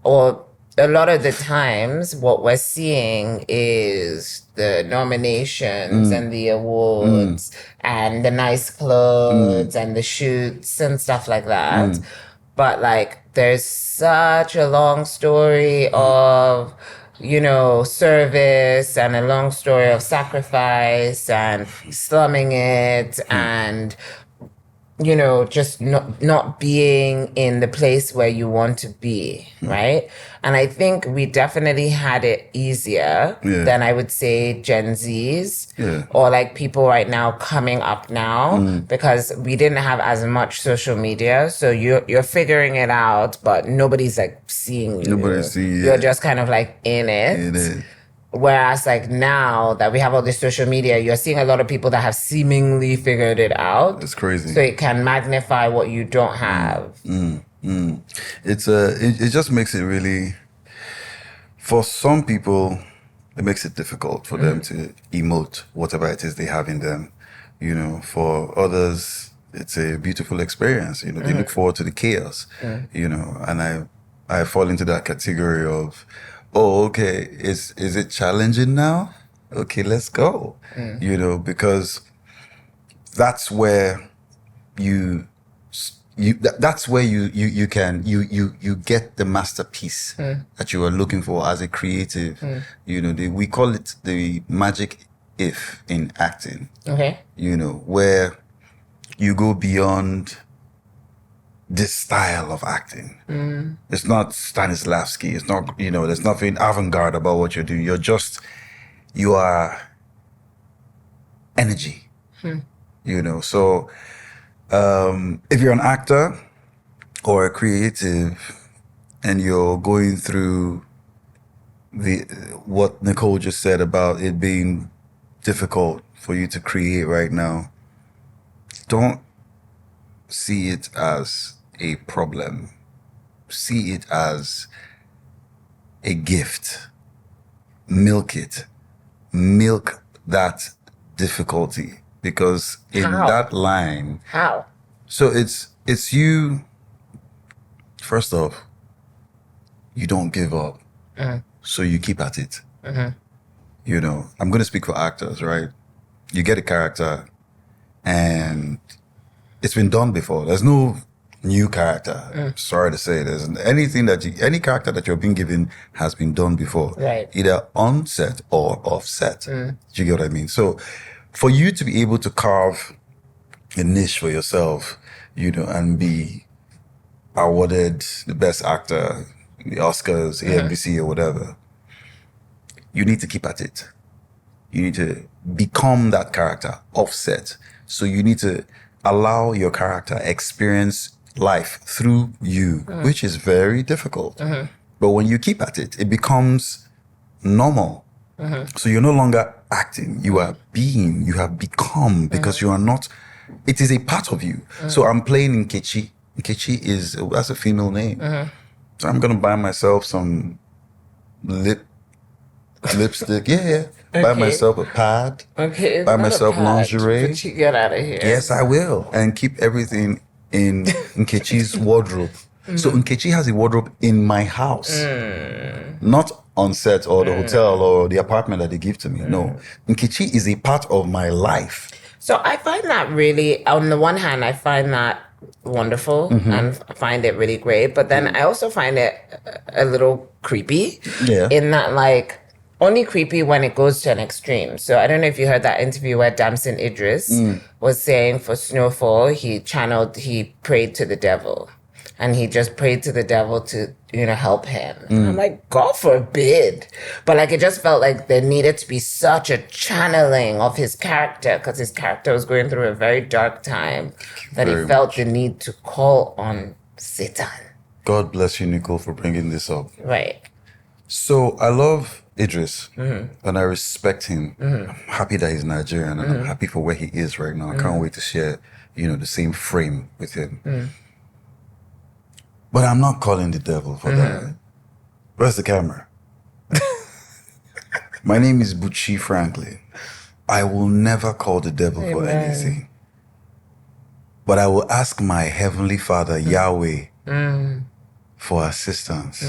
or a lot of the times, what we're seeing is the nominations and the awards and the nice clothes and the shoots and stuff like that. But like, there's such a long story of, you know, service and a long story of sacrifice and slumming it and, you know, just not being in the place where you want to be, right? And I think we definitely had it easier than, I would say, Gen Zs or like people right now coming up now because we didn't have as much social media. So you're figuring it out, but nobody's like seeing you. Nobody's seeing you. You're just kind of like in it. It is. Whereas like now that we have all this social media, you're seeing a lot of people that have seemingly figured it out. It's crazy. So it can magnify what you don't have. It's it just makes it really, for some people, it makes it difficult for them to emote whatever it is they have in them. You know, for others, it's a beautiful experience. You know, they look forward to the chaos. You know, and I fall into that category of, oh, okay, is it challenging now? Okay, let's go. You know, because that's where you that's where you can get the masterpiece that you are looking for as a creative. You know, we call it the magic if in acting. Okay. You know, where you go beyond this style of acting. It's not Stanislavski. It's not, you know, there's nothing avant-garde about what you're doing. You are energy. You know, so if you're an actor or a creative and you're going through what Nicole just said about it being difficult for you to create right now, don't see it as a problem. See it as a gift. Milk it. Milk that difficulty. Because in that line... How? So it's you... First off, you don't give up. So you keep at it. You know, I'm going to speak for actors, right? You get a character and it's been done before. There's no new character. Sorry to say, there's any character that you're being given has been done before. Right. Either on set or off set. Do you get what I mean? So for you to be able to carve a niche for yourself, you know, and be awarded the best actor, the Oscars, AMVC or whatever, you need to keep at it. You need to become that character offset. So you need to allow your character experience life through you, which is very difficult. But when you keep at it, it becomes normal. So you're no longer acting, you are being, you have become, because you are not, it is a part of you. So I'm playing Nkechi. Nkechi that's a female name. So I'm going to buy myself some lipstick. Yeah. Okay. Buy myself a pad. Okay. Buy myself lingerie. But you get out of here. Yes, I will. And keep everything in Nkechi's wardrobe. So Nkechi has a wardrobe in my house. Not on set or the hotel or the apartment that they give to me. No. Nkechi is a part of my life. So I find that really, on the one hand, I find that wonderful and find it really great. But then I also find it a little creepy. Yeah. In that, like, only creepy when it goes to an extreme. So I don't know if you heard that interview where Damson Idris was saying for Snowfall, he prayed to the devil. And he just prayed to the devil to, you know, help him. And I'm like, God forbid. But like, it just felt like there needed to be such a channeling of his character, because his character was going through a very dark time, that he felt the need to call on Satan. God bless you, Nicole, for bringing this up. Right. So I love Idris and I respect him. I'm happy that he's Nigerian and I'm happy for where he is right now. I can't wait to share, you know, the same frame with him. But I'm not calling the devil for that. Where's the camera? My name is Bucci Franklin. I will never call the devil for anything. But I will ask my Heavenly Father, Yahweh, for assistance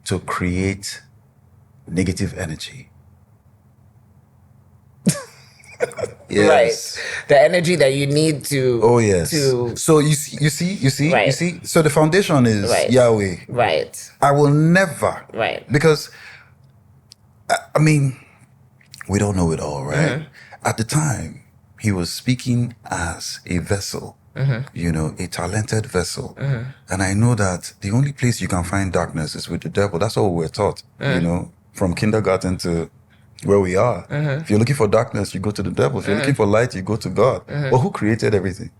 to create negative energy. Yes. Right. The energy that you need to. Oh, yes. So you see? Right. You see? So the foundation is Yahweh. Right. I will never. Right. Because, I mean, we don't know it all, right? At the time, he was speaking as a vessel, you know, a talented vessel. And I know that the only place you can find darkness is with the devil. That's all we're taught, you know, from kindergarten to where we are. If you're looking for darkness, you go to the devil. If you're looking for light, you go to God. But who created everything?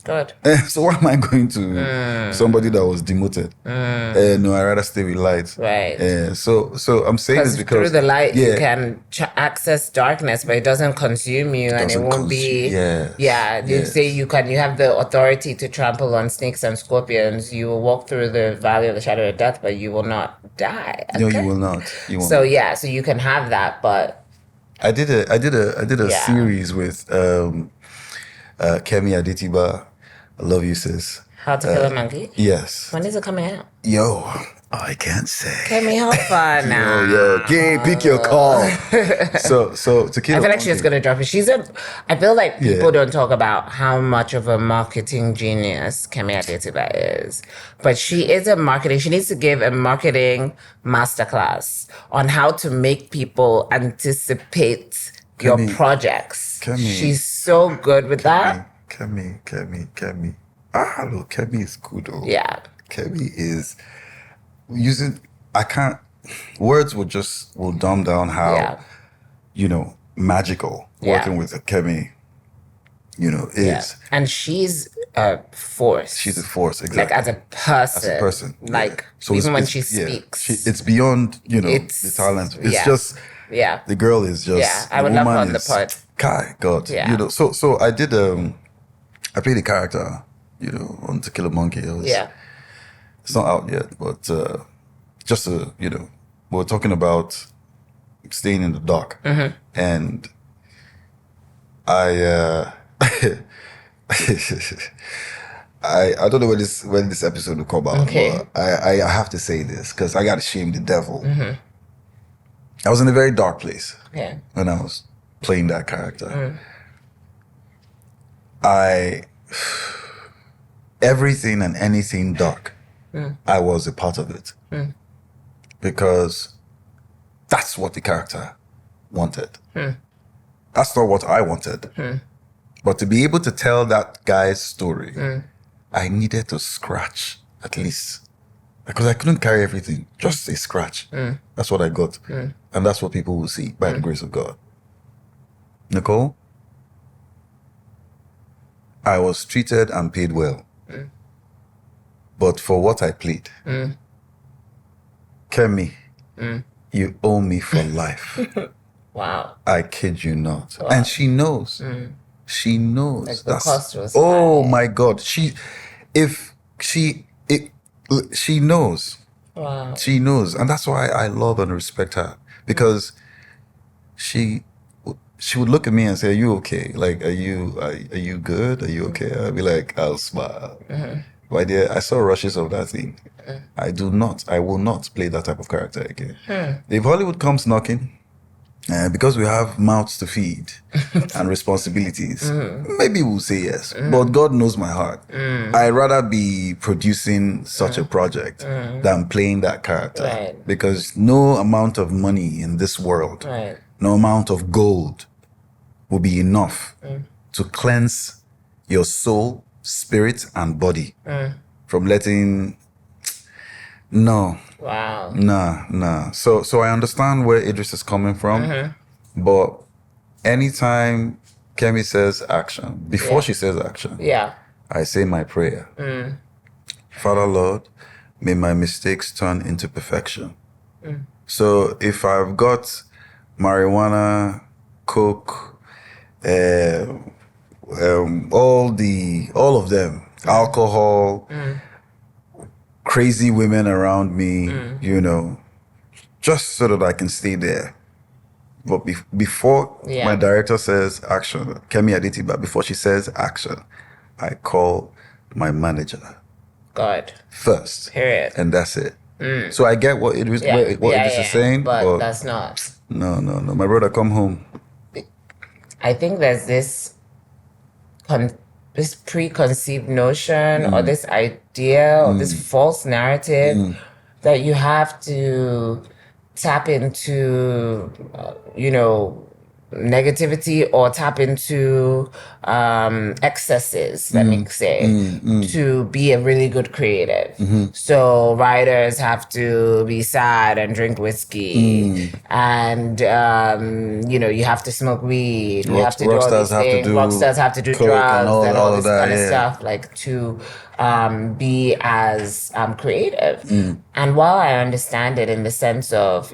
God. So why am I going to somebody that was demoted? No, I'd rather stay with light. Right. So I'm saying this because through the light you can access darkness, but it doesn't consume you, and it won't be. You say you have the authority to trample on snakes and scorpions. You will walk through the valley of the shadow of death, but you will not die. Okay? No, you will not. So you can have that, but I did a series with Kemi Aditiba. I love you, sis. How to Kill a Monkey? Yes. When is it coming out? Yo, I can't say. Kemi, how far now? Okay, pick your call. so to keep I feel like she's gonna drop it. I feel like people don't talk about how much of a marketing genius Kemi Adetiba is. But she is she needs to give a marketing masterclass on how to make people anticipate your projects. She's so good with that. Kemi. Look, Kemi is good. Yeah. Kemi is words will dumb down how, magical working with Kemi, is. Yeah. And she's a force. She's a force, exactly. Like as a person. Like, so even when she speaks. It's beyond, the talent. It's just, the girl is just. Yeah, I would love her on the pod. God. Yeah. So I did, I played a character, on To Kill a Monkey. It's not out yet, but just we're talking about staying in the dark, and I I don't know when this episode will come out. Okay. But I have to say this because I got to shame the devil. I was in a very dark place when I was playing that character. Everything and anything dark, I was a part of it. Because that's what the character wanted. That's not what I wanted. But to be able to tell that guy's story, I needed to scratch at least. Because I couldn't carry everything, just a scratch. That's what I got. And that's what people will see by the grace of God. Nicole, I was treated and paid well. But for what I played, Kemi, you owe me for life. Wow. I kid you not. Wow. And she knows. She knows. Like the cost was high. My God. She knows. Wow. She knows. And that's why I love and respect her. Because she would look at me and say, "Are you okay? Like, are you good? Are you okay?" I'll be like, I'll smile. My dear, I saw rushes of that thing. I will not play that type of character again. If Hollywood comes knocking, because we have mouths to feed and responsibilities, maybe we'll say yes. But God knows my heart. I'd rather be producing such a project than playing that character. Right. Because no amount of money in this world, no amount of gold will be enough to cleanse your soul, spirit, and body from letting... No. Wow. Nah. So I understand where Idris is coming from, but anytime Kemi says action, before she says action, I say my prayer. Father Lord, may my mistakes turn into perfection. So if I've got marijuana, coke, all of them, alcohol, crazy women around me, just so that I can stay there. But before my director says action, Kemi Adetiba, before she says action, I call my manager. God. First. Period. And that's it. So I get what Idris is saying. But that's not. No. My brother, come home. I think there's this preconceived notion or this idea or this false narrative that you have to tap into, negativity or tap into excesses, let me say, to be a really good creative. So writers have to be sad and drink whiskey, and you have to smoke weed. You have to do all these things. Rockstars have to do drugs and all this kind of stuff, like to be as creative. And while I understand it in the sense of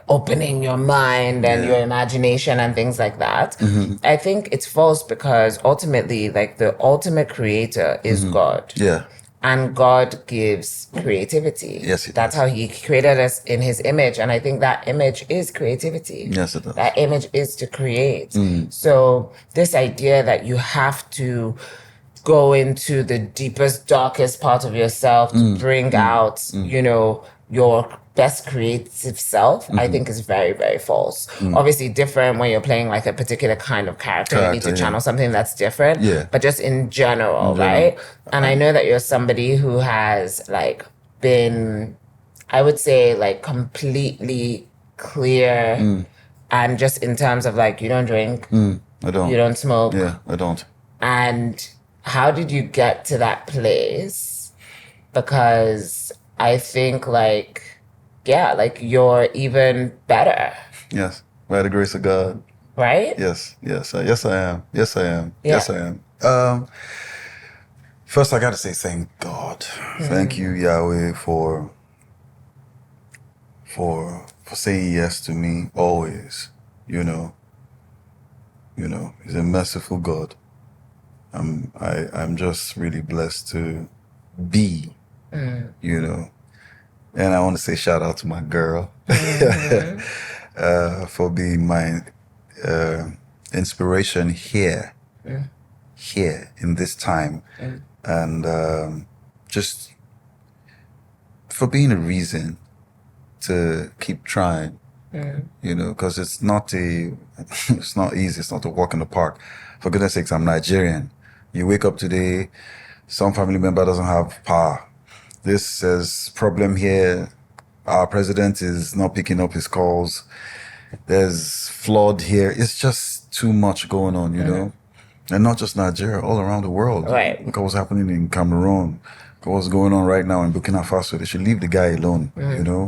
opening your mind and your imagination and things like that, I think it's false because ultimately, like, the ultimate creator is God. Yeah. And God gives creativity. Yes, That's how he created us in his image. And I think that image is creativity. Yes, it does. That image is to create. So this idea that you have to go into the deepest, darkest part of yourself to bring out, your best creative self, I think is very, very false. Obviously different when you're playing like a particular kind of character. You need to channel something that's different. Yeah. But just in general, right? And I know that you're somebody who has like been, I would say, like completely clear and just in terms of like, you don't drink, I don't. you don't smoke. Yeah, I don't. And how did you get to that place? Because I think like you're even better. Yes, by the grace of God. Right? Yes, yes, I am. Yes, I am. Yeah. Yes, I am. First, I got to say thank God. Thank you, Yahweh, for saying yes to me always. You know, He's a merciful God. I'm just really blessed to be. And I want to say shout out to my girl for being my inspiration here in this time, and just for being a reason to keep trying. Because it's not easy. It's not a walk in the park. For goodness sakes, I'm Nigerian. You wake up today, some family member doesn't have power. This says problem here. Our president is not picking up his calls. There's flood here. It's just too much going on, and not just Nigeria, all around the world. Right. Look at what's happening in Cameroon. Look at what's going on right now in Burkina Faso. They should leave the guy alone,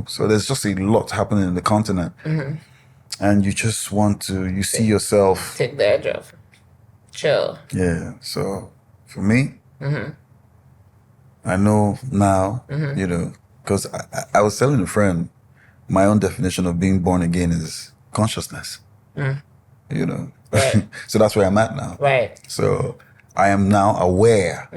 So there's just a lot happening in the continent. And you just want to, you see yourself. Take the edge off. Chill. Yeah. So for me, I know now, because I was telling a friend, my own definition of being born again is consciousness. Right. So that's where I'm at now. Right. So I am now aware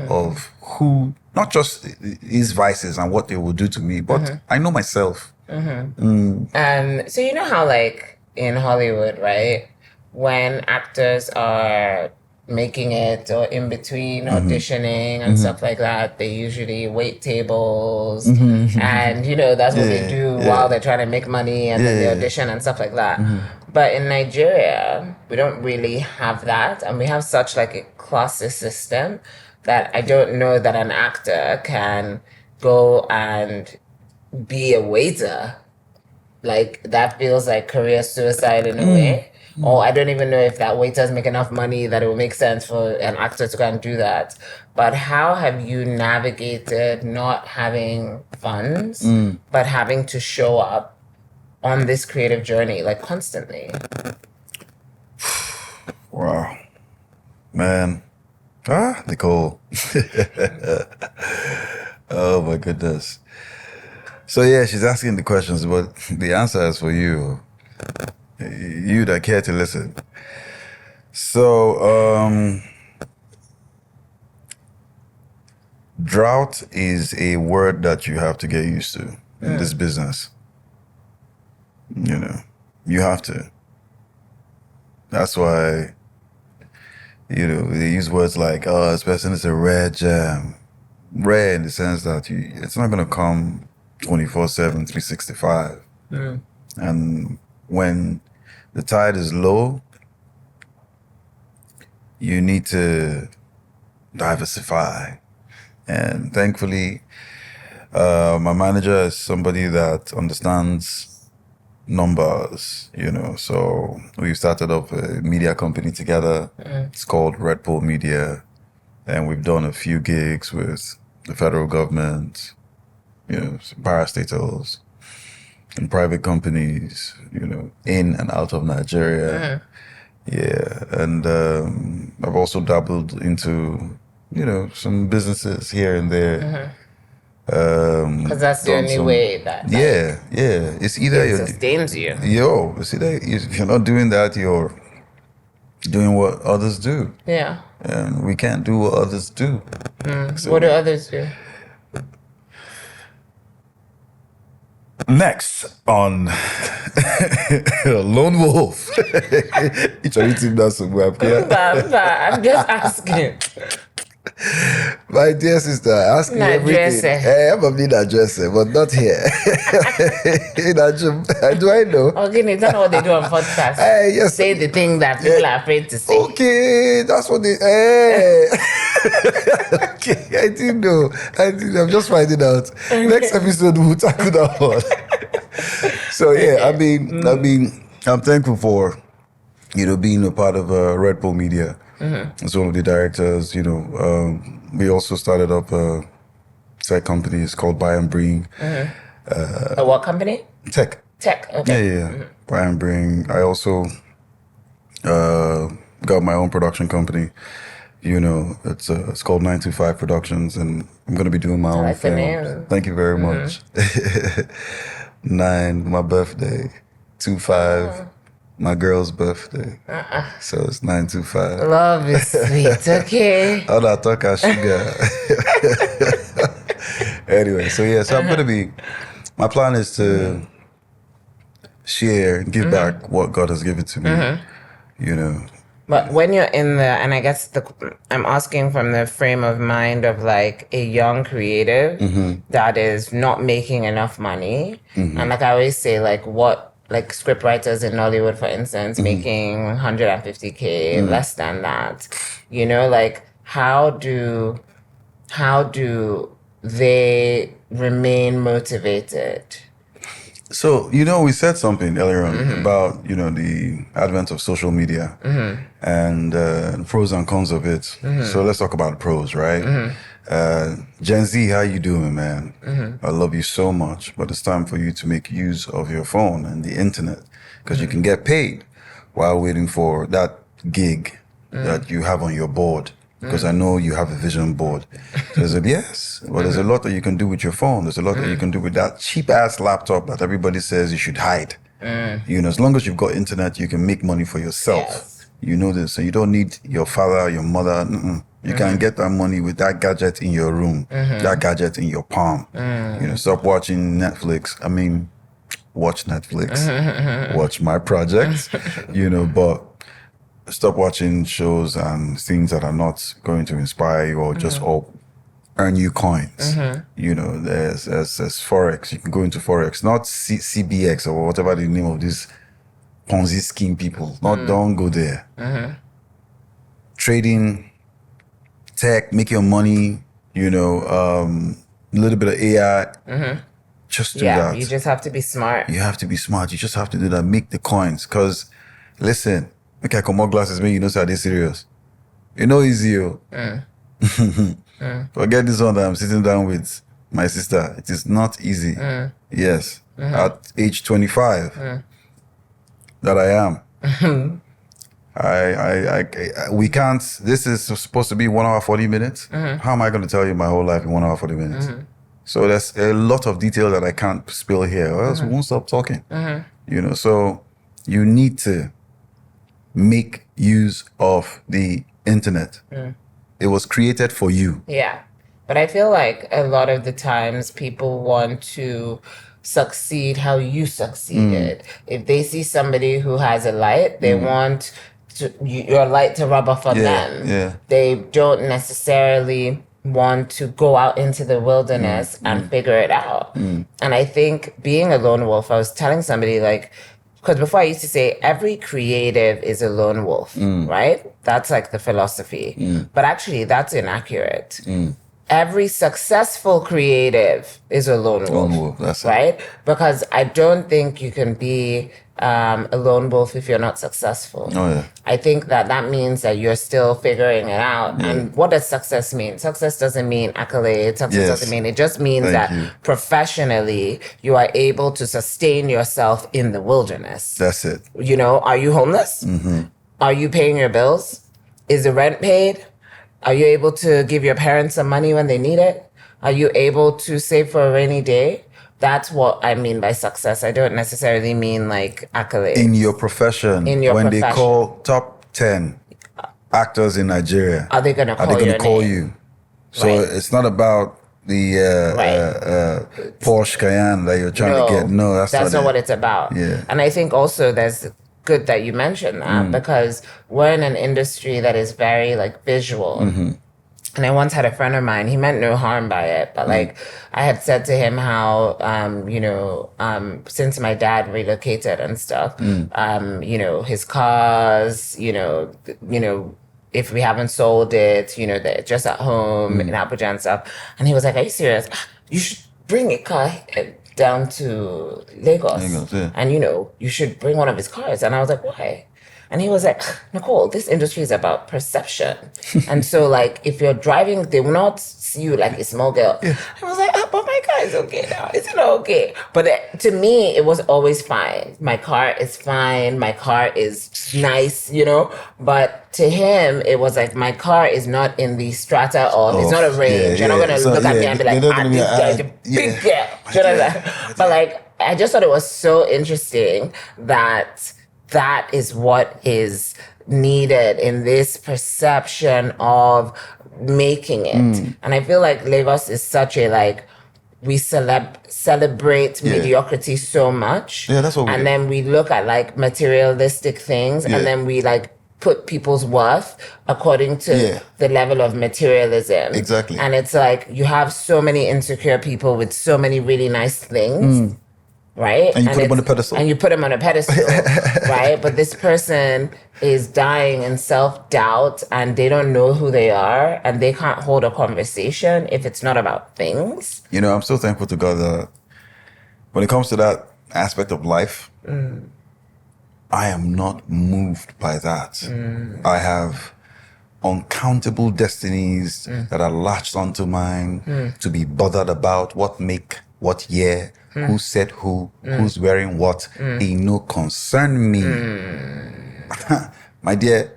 of who, not just his vices and what they will do to me, but I know myself. So you know how like in Hollywood, right, when actors are making it or in between auditioning and stuff like that, they usually wait tables and that's what they do while they're trying to make money and then they audition and stuff like that. But in Nigeria, we don't really have that, and we have such like a classist system that I don't know that an actor can go and be a waiter. Like that feels like career suicide in a way. Or I don't even know if that waiters make enough money that it will make sense for an actor to go and do that. But how have you navigated not having funds, but having to show up on this creative journey, like constantly? Wow. Man. Nicole. Oh my goodness. So yeah, she's asking the questions, but the answer is for you. You that care to listen. So, drought is a word that you have to get used to in this business. You have to. That's why, they use words like, oh, this person is a rare gem. Rare in the sense that it's not going to come 24/7, 365. And when the tide is low, you need to diversify. And thankfully, my manager is somebody that understands numbers, So we started up a media company together. It's called Red Pole Media. And we've done a few gigs with the federal government, some parastatals, and private companies, in and out of Nigeria. Yeah. And I've also dabbled into, some businesses here and there. Because that's the only way that it's either it sustains you. It's either if you're not doing that, you're doing what others do. Yeah. And we can't do what others do. So, what do others do? Next on Lone Wolf. I'm just asking. My dear sister, ask me Not everything. dresser. Hey, I'm a leader dresser, but not here. Do I know? Okay, you don't know what they do on podcast. Hey, yes. Say the thing that people are afraid to say. Okay, that's what they. Hey. Okay, I didn't know. I'm just finding out. Next episode we'll tackle that one. So yeah, okay. I'm thankful for being a part of Red Bull Media. As one of the directors. We also started up a tech company. It's called Buy and Bring. A what company? Tech. Okay. Yeah. Buy and Bring. I also got my own production company. It's called 925 Productions, and I'm gonna be doing my own like the films. name. Thank you very much. 9, my birthday. 25, my girl's birthday. So it's 925. Love is sweet. Okay. Oh, I talk our sugar. Anyway, so I'm gonna be. My plan is to share and give back what God has given to me. But when you're in and I guess I'm asking from the frame of mind of like a young creative that is not making enough money. And like I always say, like script writers in Nollywood, for instance, making 150K, less than that, like how do they remain motivated? So, we said something earlier on about, the advent of social media and the pros and cons of it. So let's talk about the pros, right? Gen Z, how you doing, man? I love you so much, but it's time for you to make use of your phone and the internet because you can get paid while waiting for that gig that you have on your board. Because I know you have a vision board. So I said, yes. Well, there's a lot that you can do with your phone. There's a lot that you can do with that cheap-ass laptop that everybody says you should hide. As long as you've got internet, you can make money for yourself. Yes. You know this. So you don't need your father, your mother. You can get that money with that gadget in your room, that gadget in your palm. Stop watching Netflix. Watch Netflix. Watch my projects. But stop watching shows and things that are not going to inspire you or just earn you coins. There's Forex. You can go into Forex, not CBX or whatever the name of these Ponzi scheme people. Don't go there. Trading, tech, make your money, a little bit of AI. Just do that. You just have to be smart. You have to be smart. You just have to do that. Make the coins. Because, listen, okay, I come more glasses, man. Are they serious? Easy. Forget this one that I'm sitting down with my sister. It is not easy. Yes. At age 25, that I am. We can't. This is supposed to be 1 hour 40 minutes. How am I going to tell you my whole life in 1 hour 40 minutes? So there's a lot of detail that I can't spill here, or else we won't stop talking. So you need to make use of the internet. It was created for you. Yeah. But I feel like a lot of the times people want to succeed how you succeeded. If they see somebody who has a light, they want your light to rub off on them. Yeah. They don't necessarily want to go out into the wilderness and figure it out. And I think being a lone wolf, I was telling somebody because before I used to say every creative is a lone wolf, right? That's like the philosophy. But actually that's inaccurate. Every successful creative is a lone wolf. That's right? Because I don't think you can be a lone wolf if you're not successful. Oh, yeah. I think that means that you're still figuring it out. Yeah. And what does success mean? Success doesn't mean accolades. Success doesn't mean, it just means professionally you are able to sustain yourself in the wilderness. That's it. Are you homeless? Are you paying your bills? Is the rent paid? Are you able to give your parents some money when they need it? Are you able to save for a rainy day? That's what I mean by success. I don't necessarily mean like accolades. In your profession, when they call top 10 actors in Nigeria, are they going to call you? So it's not about the Porsche Cayenne that you're trying to get. No, that's not what it's about. Yeah. And I think also there's good that you mentioned that because we're in an industry that is very visual. And I once had a friend of mine, he meant no harm by it, but like I had said to him how, since my dad relocated and stuff, his cars, if we haven't sold it, they're just at home in Abuja and stuff. And he was like, are you serious? You should bring a car down to Lagos. Yeah. And, you should bring one of his cars. And I was like, why? And he was like, Nicole, this industry is about perception. And so, like, if you're driving, they will not see you like a small girl. Yeah. I was like, but my car is okay now. It's not okay. But to me, it was always fine. My car is fine. My car is nice, But to him, it was like, my car is not in the strata of, it's not a range. You're not going to look at me and be like, this guy is a big girl. But, like, I just thought it was so interesting that is what is needed in this perception of making it. And I feel like Lagos is such a, like, we celebrate mediocrity so much. Yeah, that's what we do. And then we look at, like, materialistic things and then we, like, put people's worth according to the level of materialism. Exactly. And it's like you have so many insecure people with so many really nice things. Right? And you put him on a pedestal. And you put him on a pedestal, right? But this person is dying in self-doubt and they don't know who they are and they can't hold a conversation if it's not about things. I'm so thankful to God that when it comes to that aspect of life, I am not moved by that. I have uncountable destinies that are latched onto mine to be bothered about what make, what year, who said who, who's wearing what. They no concern me. My dear,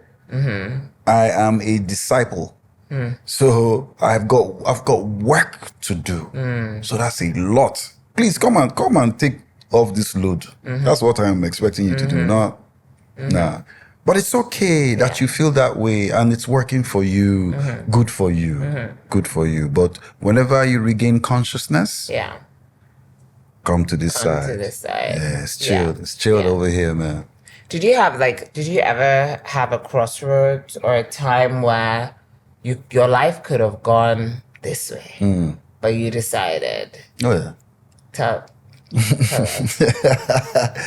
I am a disciple. So I've got work to do. So that's a lot. Please come and take off this load. That's what I'm expecting you to do. Nah. But it's okay that you feel that way and it's working for you. Good for you. Good for you. But whenever you regain consciousness, come to this side. Yeah, it's chilled. It's chilled over here, man. Did you ever have a crossroads or a time where your life could have gone this way, but you decided? Oh, yeah. Tell us.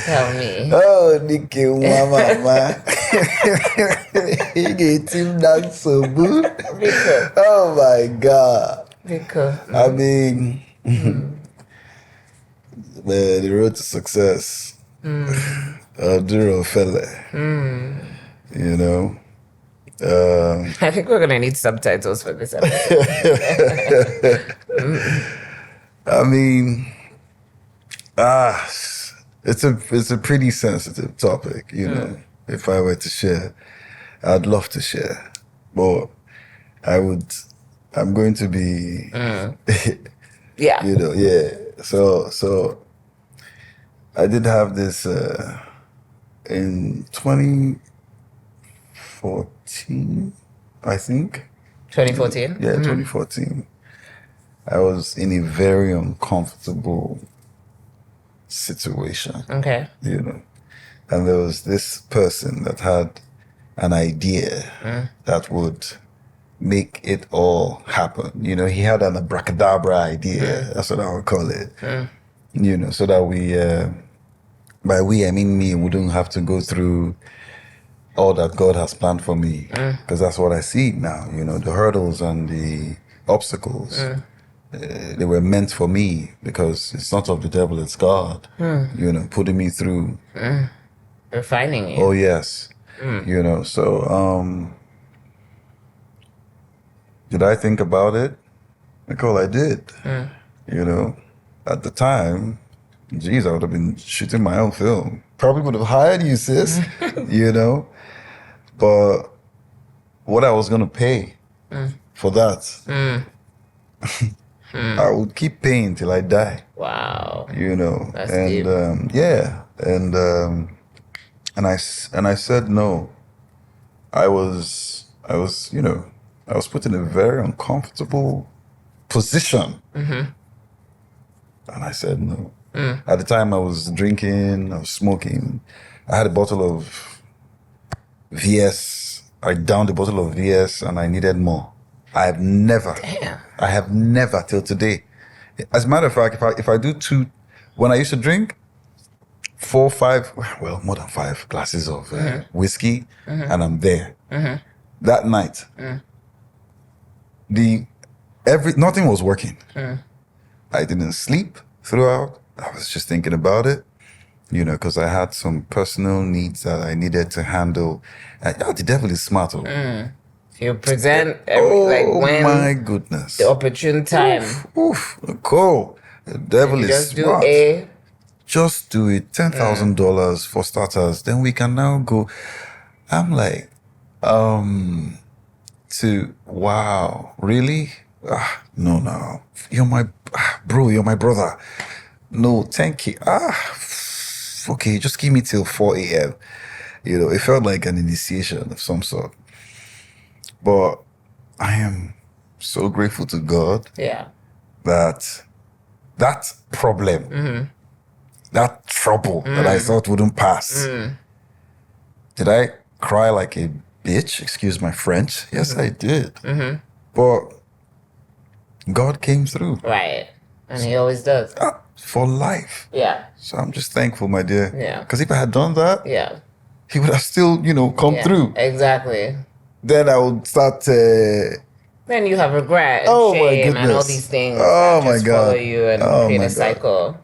Tell me. Oh, Nikki, mama. He gave him that so good. Oh, my God. I mean... the road to success. Duro fella. I think we're gonna need subtitles for this episode. I mean, it's a pretty sensitive topic, If I were to share, I'd love to share. But I'm going to be So I did have this in 2014, I think. 2014? Yeah, 2014. I was in a very uncomfortable situation. Okay. And there was this person that had an idea that would make it all happen. He had an abracadabra idea. That's what I would call it. So that we, by we, I mean me, wouldn't have to go through all that God has planned for me. Because that's what I see now. The hurdles and the obstacles, they were meant for me because it's not of the devil, it's God, putting me through. Refining you. Oh, yes. So, did I think about it? Nicole, I did. At the time, geez, I would have been shooting my own film. Probably would have hired you, sis. But what I was going to pay for that, I would keep paying till I die. Wow. That's and and I said no. I was put in a very uncomfortable position. And I said no. At the time I was drinking, I was smoking. I had a bottle of VS. I downed a bottle of VS and I needed more. I have never. Damn. I have never till today. As a matter of fact, if I do two, when I used to drink 4, 5, well, more than 5 glasses of whiskey, and I'm there. That night, nothing was working. I didn't sleep throughout. I was just thinking about it, because I had some personal needs that I needed to handle. The devil is smart. You present when my goodness, the opportune time. Cool. The devil is smart. Just do it. $10,000 for starters. Then we can now go. I'm like, wow, really? No. You're my bro. You're my brother. No, thank you. Okay, just give me till 4 a.m. It felt like an initiation of some sort. But I am so grateful to God. Yeah. That problem, that trouble that I thought wouldn't pass. Did I cry like a bitch? Excuse my French. Yes, I did. But God came through. Right. And he always does. For life. Yeah. So I'm just thankful, my dear. Yeah. Because if I had done that, he would have still, come through. Exactly. Then I would start then you have regret and shame and all these things that just follow you and create a cycle.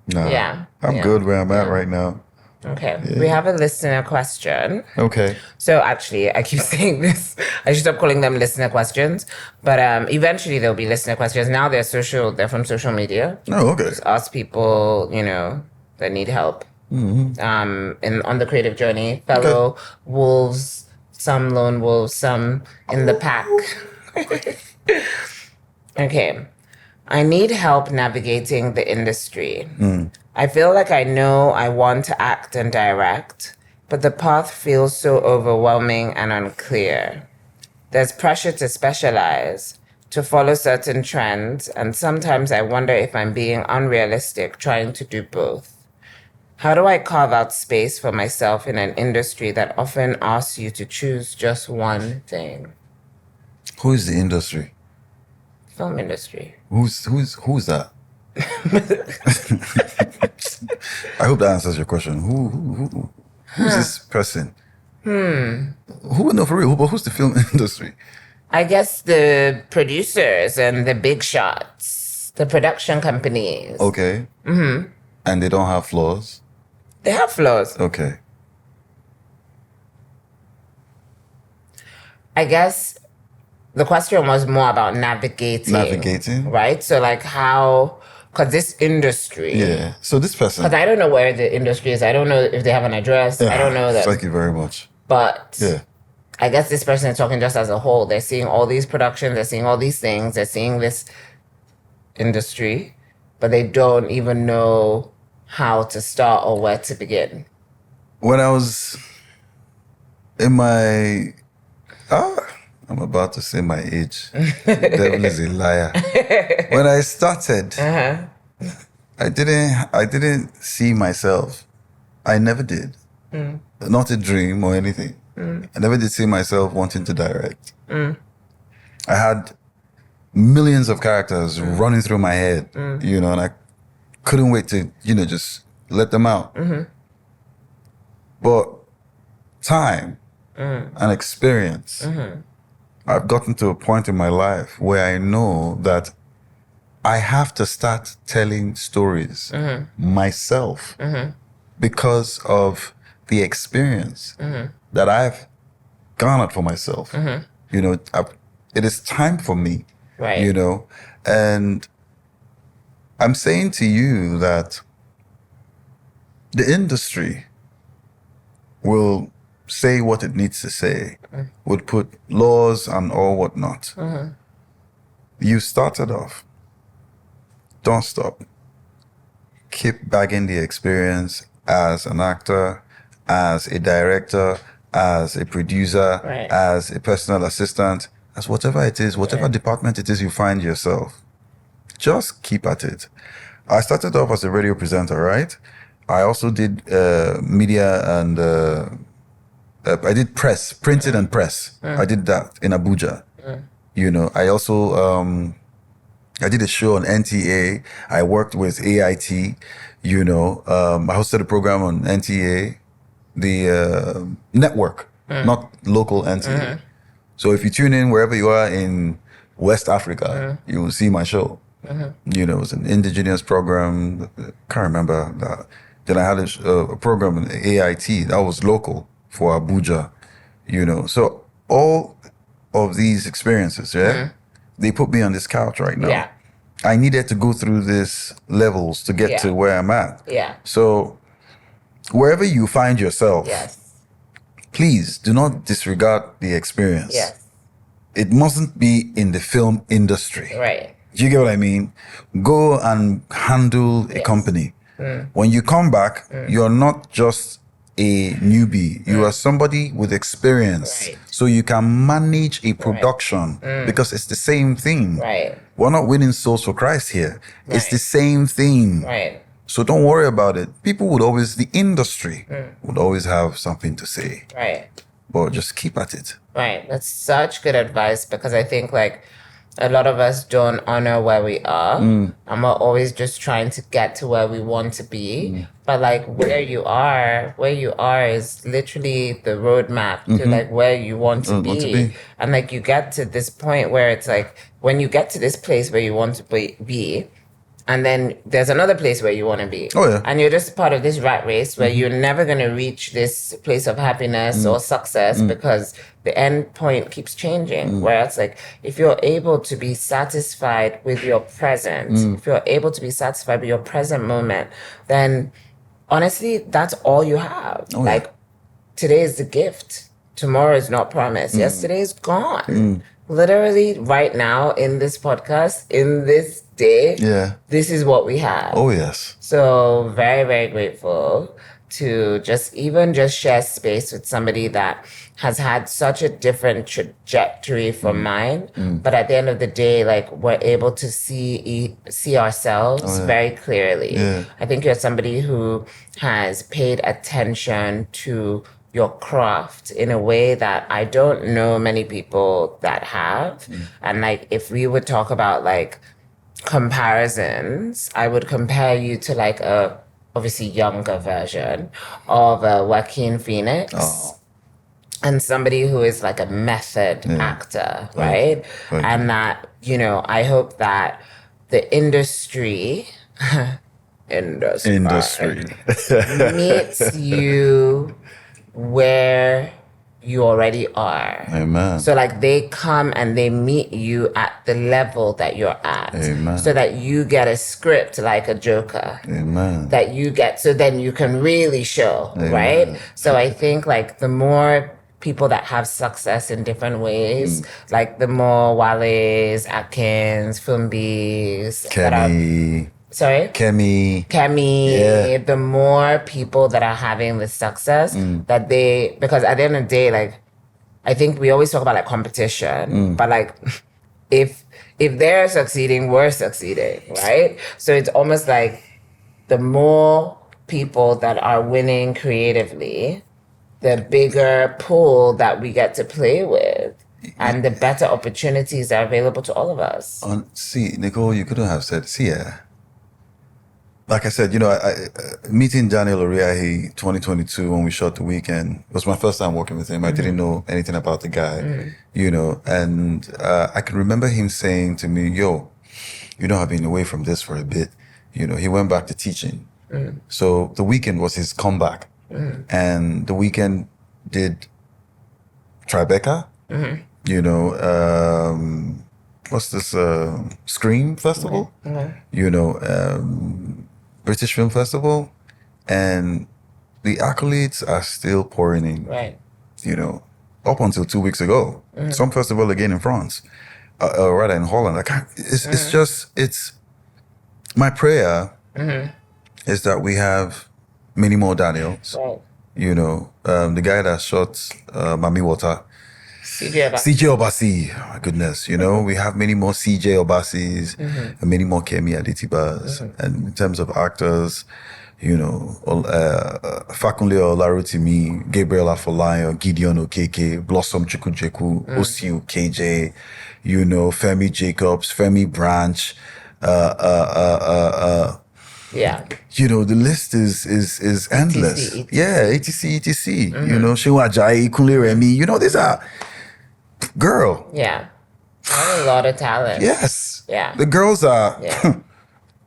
No. Yeah. I'm good where I'm at right now. Okay. Yeah. We have a listener question. Okay. So actually, I keep saying this. I should stop calling them listener questions. But eventually there'll be listener questions. Now they're from social media. Oh, okay. Just ask people, that need help. On the creative journey. Fellow wolves, some lone wolves, some in the pack. Okay. I need help navigating the industry. I feel like I know I want to act and direct, but the path feels so overwhelming and unclear. There's pressure to specialize, to follow certain trends, and sometimes I wonder if I'm being unrealistic trying to do both. How do I carve out space for myself in an industry that often asks you to choose just one thing? Who is the industry? Film industry. Who's that? I hope that answers your question. Who's this person? Who would know for real? But who's the film industry? I guess the producers and the big shots, the production companies. Okay. And they don't have flaws? They have flaws. Okay. I guess the question was more about navigating. Right? So because this industry. Yeah. So this person. Because I don't know where the industry is. I don't know if they have an address. I don't know that. Thank you very much. But I guess this person is talking just as a whole. They're seeing all these productions. They're seeing all these things. They're seeing this industry. But they don't even know how to start or where to begin. When I was in my... I'm about to say my age. The devil is a liar. When I started, I didn't see myself. I never did. Not a dream or anything. I never did see myself wanting to direct. I had millions of characters running through my head, and I couldn't wait to, just let them out. But time and experience, I've gotten to a point in my life where I know that I have to start telling stories myself because of the experience that I've garnered for myself. It is time for me, right? And I'm saying to you that the industry will say what it needs to say, would put laws and all whatnot. You started off. Don't stop. Keep bagging the experience as an actor, as a director, as a producer, as a personal assistant, as whatever it is, whatever department it is you find yourself. Just keep at it. I started off as a radio presenter, right? I also did media and I did press, printed and press. I did that in Abuja. I also, I did a show on NTA. I worked with AIT, I hosted a program on NTA, the network, not local NTA. So if you tune in wherever you are in West Africa, you will see my show. It was an indigenous program. Can't remember that. Then I had a program in AIT that was local for Abuja. So all of these experiences, they put me on this couch right now. Yeah. I needed to go through these levels to get to where I'm at. Yeah. So wherever you find yourself, please do not disregard the experience. Yes. It mustn't be in the film industry. Right. Do you get what I mean? Go and handle a company. When you come back, you're not just a newbie. You are somebody with experience. Right. So you can manage a production because it's the same thing. Right. We're not winning souls for Christ here. It's Right. the same thing. Right. So don't worry about it. People would always, the industry would always have something to say. Right. But just keep at it. Right. That's such good advice because I think like a lot of us don't honor where we are and we're always just trying to get to where we want to be. But like where you are is literally the roadmap to like where you want to be. And like you get to this point where it's like when you get to this place where you want to be and then there's another place where you want to be. Oh, yeah. And you're just part of this rat race where you're never going to reach this place of happiness or success because the end point keeps changing. Where it's like, if you're able to be satisfied with your present, if you're able to be satisfied with your present moment, then honestly, that's all you have. Oh, like, today is the gift. Tomorrow is not promised. Yesterday is gone. Literally, right now in this podcast, in this day, this is what we have. Oh, yes. So very, very grateful to just share space with somebody that has had such a different trajectory from mine. But at the end of the day, like we're able to see ourselves very clearly. I think you're somebody who has paid attention to your craft in a way that I don't know many people that have. And like, if we would talk about like comparisons, I would compare you to like a obviously younger version of Joaquin Phoenix. And somebody who is like a method actor, right? And that, I hope that the industry meets you where you already are. Amen. So like they come and they meet you at the level that you're at. Amen. So that you get a script like a Joker. Amen. That you get, so then you can really show, Amen. right? So I think like the more people that have success in different ways, like the more Wale's, Atkins, Fumbis, Kemi, the more people that are having the success that because at the end of the day, like, I think we always talk about like competition, but like, if they're succeeding, we're succeeding, right? So it's almost like the more people that are winning creatively, the bigger pool that we get to play with. And the better opportunities are available to all of us. See, Nicole, you couldn't have said, like I said, I meeting Daniel Oriahi 2022 when we shot The Weekend was my first time working with him. I didn't know anything about the guy, and I can remember him saying to me, I've been away from this for a bit. He went back to teaching. So The Weekend was his comeback. And The Weekend did Tribeca, what's this, Scream Festival, British Film Festival, and the accolades are still pouring in. Right. Up until 2 weeks ago. Some festival again in France, rather in Holland. It's my prayer is that we have many more Daniels. Right. The guy that shot Mami Water. CJ Obasi, oh my goodness, we have many more CJ Obasis and many more Kemi Aditibas. And in terms of actors, Fakunle Olarotimi, Gabriel Afolayan, Gideon Okeke, Blossom Chukwujeku, Osiu KJ, you know, Femi Jacobs, Femi Branch, Yeah. you know, the list is endless. etc. Yeah, etc. You know, Shewa Ajayi, Kunle Remi, you know, these are girl. Yeah. I have a lot of talent. Yes. Yeah. The girls are Yeah.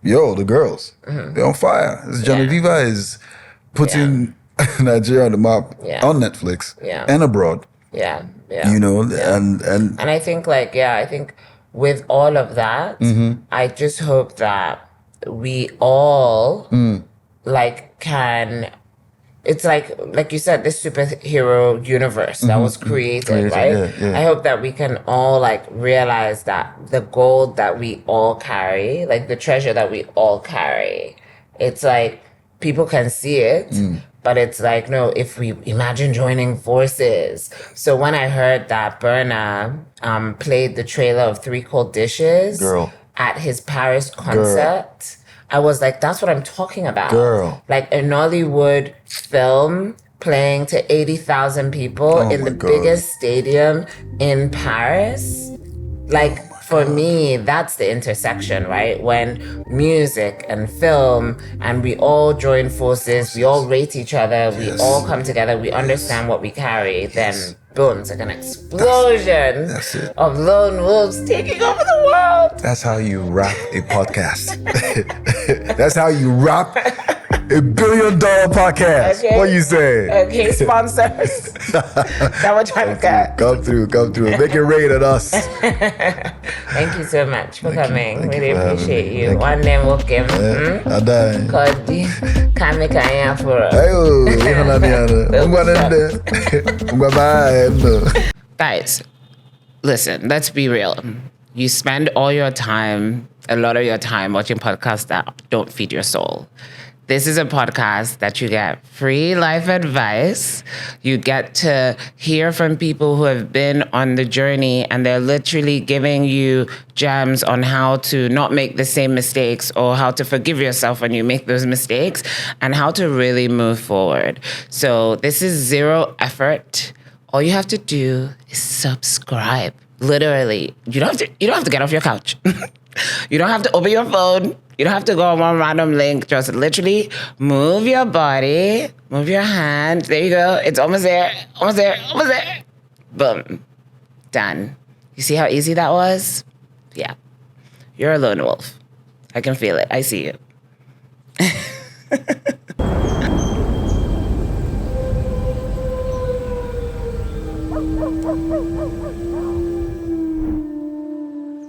yo, the girls. They're on fire. Genevieve is putting Nigeria on the map on Netflix and abroad. Yeah. Yeah. You know, and I think I think with all of that, I just hope that we all can. It's like you said, this superhero universe that was created, right? Yeah. I hope that we can all realize that the gold that we all carry, the treasure that we all carry, it's people can see it, but it's no, if we imagine joining forces. So when I heard that Burna played the trailer of Three Cold Dishes at his Paris concert, I was like, that's what I'm talking about. Girl. Like a Nollywood film playing to 80,000 people in the biggest stadium in Paris. For me, that's the intersection, right? When music and film and we all join forces, we all rate each other, we all come together, we understand what we carry, then boom, it's like an explosion of lone wolves taking over the world. That's how you wrap a podcast. That's how you wrap $1 billion podcast. Okay. What you say? Okay, sponsors. That we're trying to get. Come through. Make it rain on us. Thank you so much for coming. Thank Really you for having appreciate me. you. Thank One name will give. Adai. Kodi kamika ya for. Guys, listen, let's be real. You spend all your time, a lot of your time watching podcasts that don't feed your soul. This is a podcast that you get free life advice. You get to hear from people who have been on the journey and they're literally giving you gems on how to not make the same mistakes or how to forgive yourself when you make those mistakes and how to really move forward. So this is zero effort. All you have to do is subscribe. Literally, you don't have to get off your couch. You don't have to open your phone. You don't have to go on one random link. Just literally move your body, move your hand. There you go. It's almost there. Boom. Done. You see how easy that was? Yeah. You're a lone wolf. I can feel it. I see you.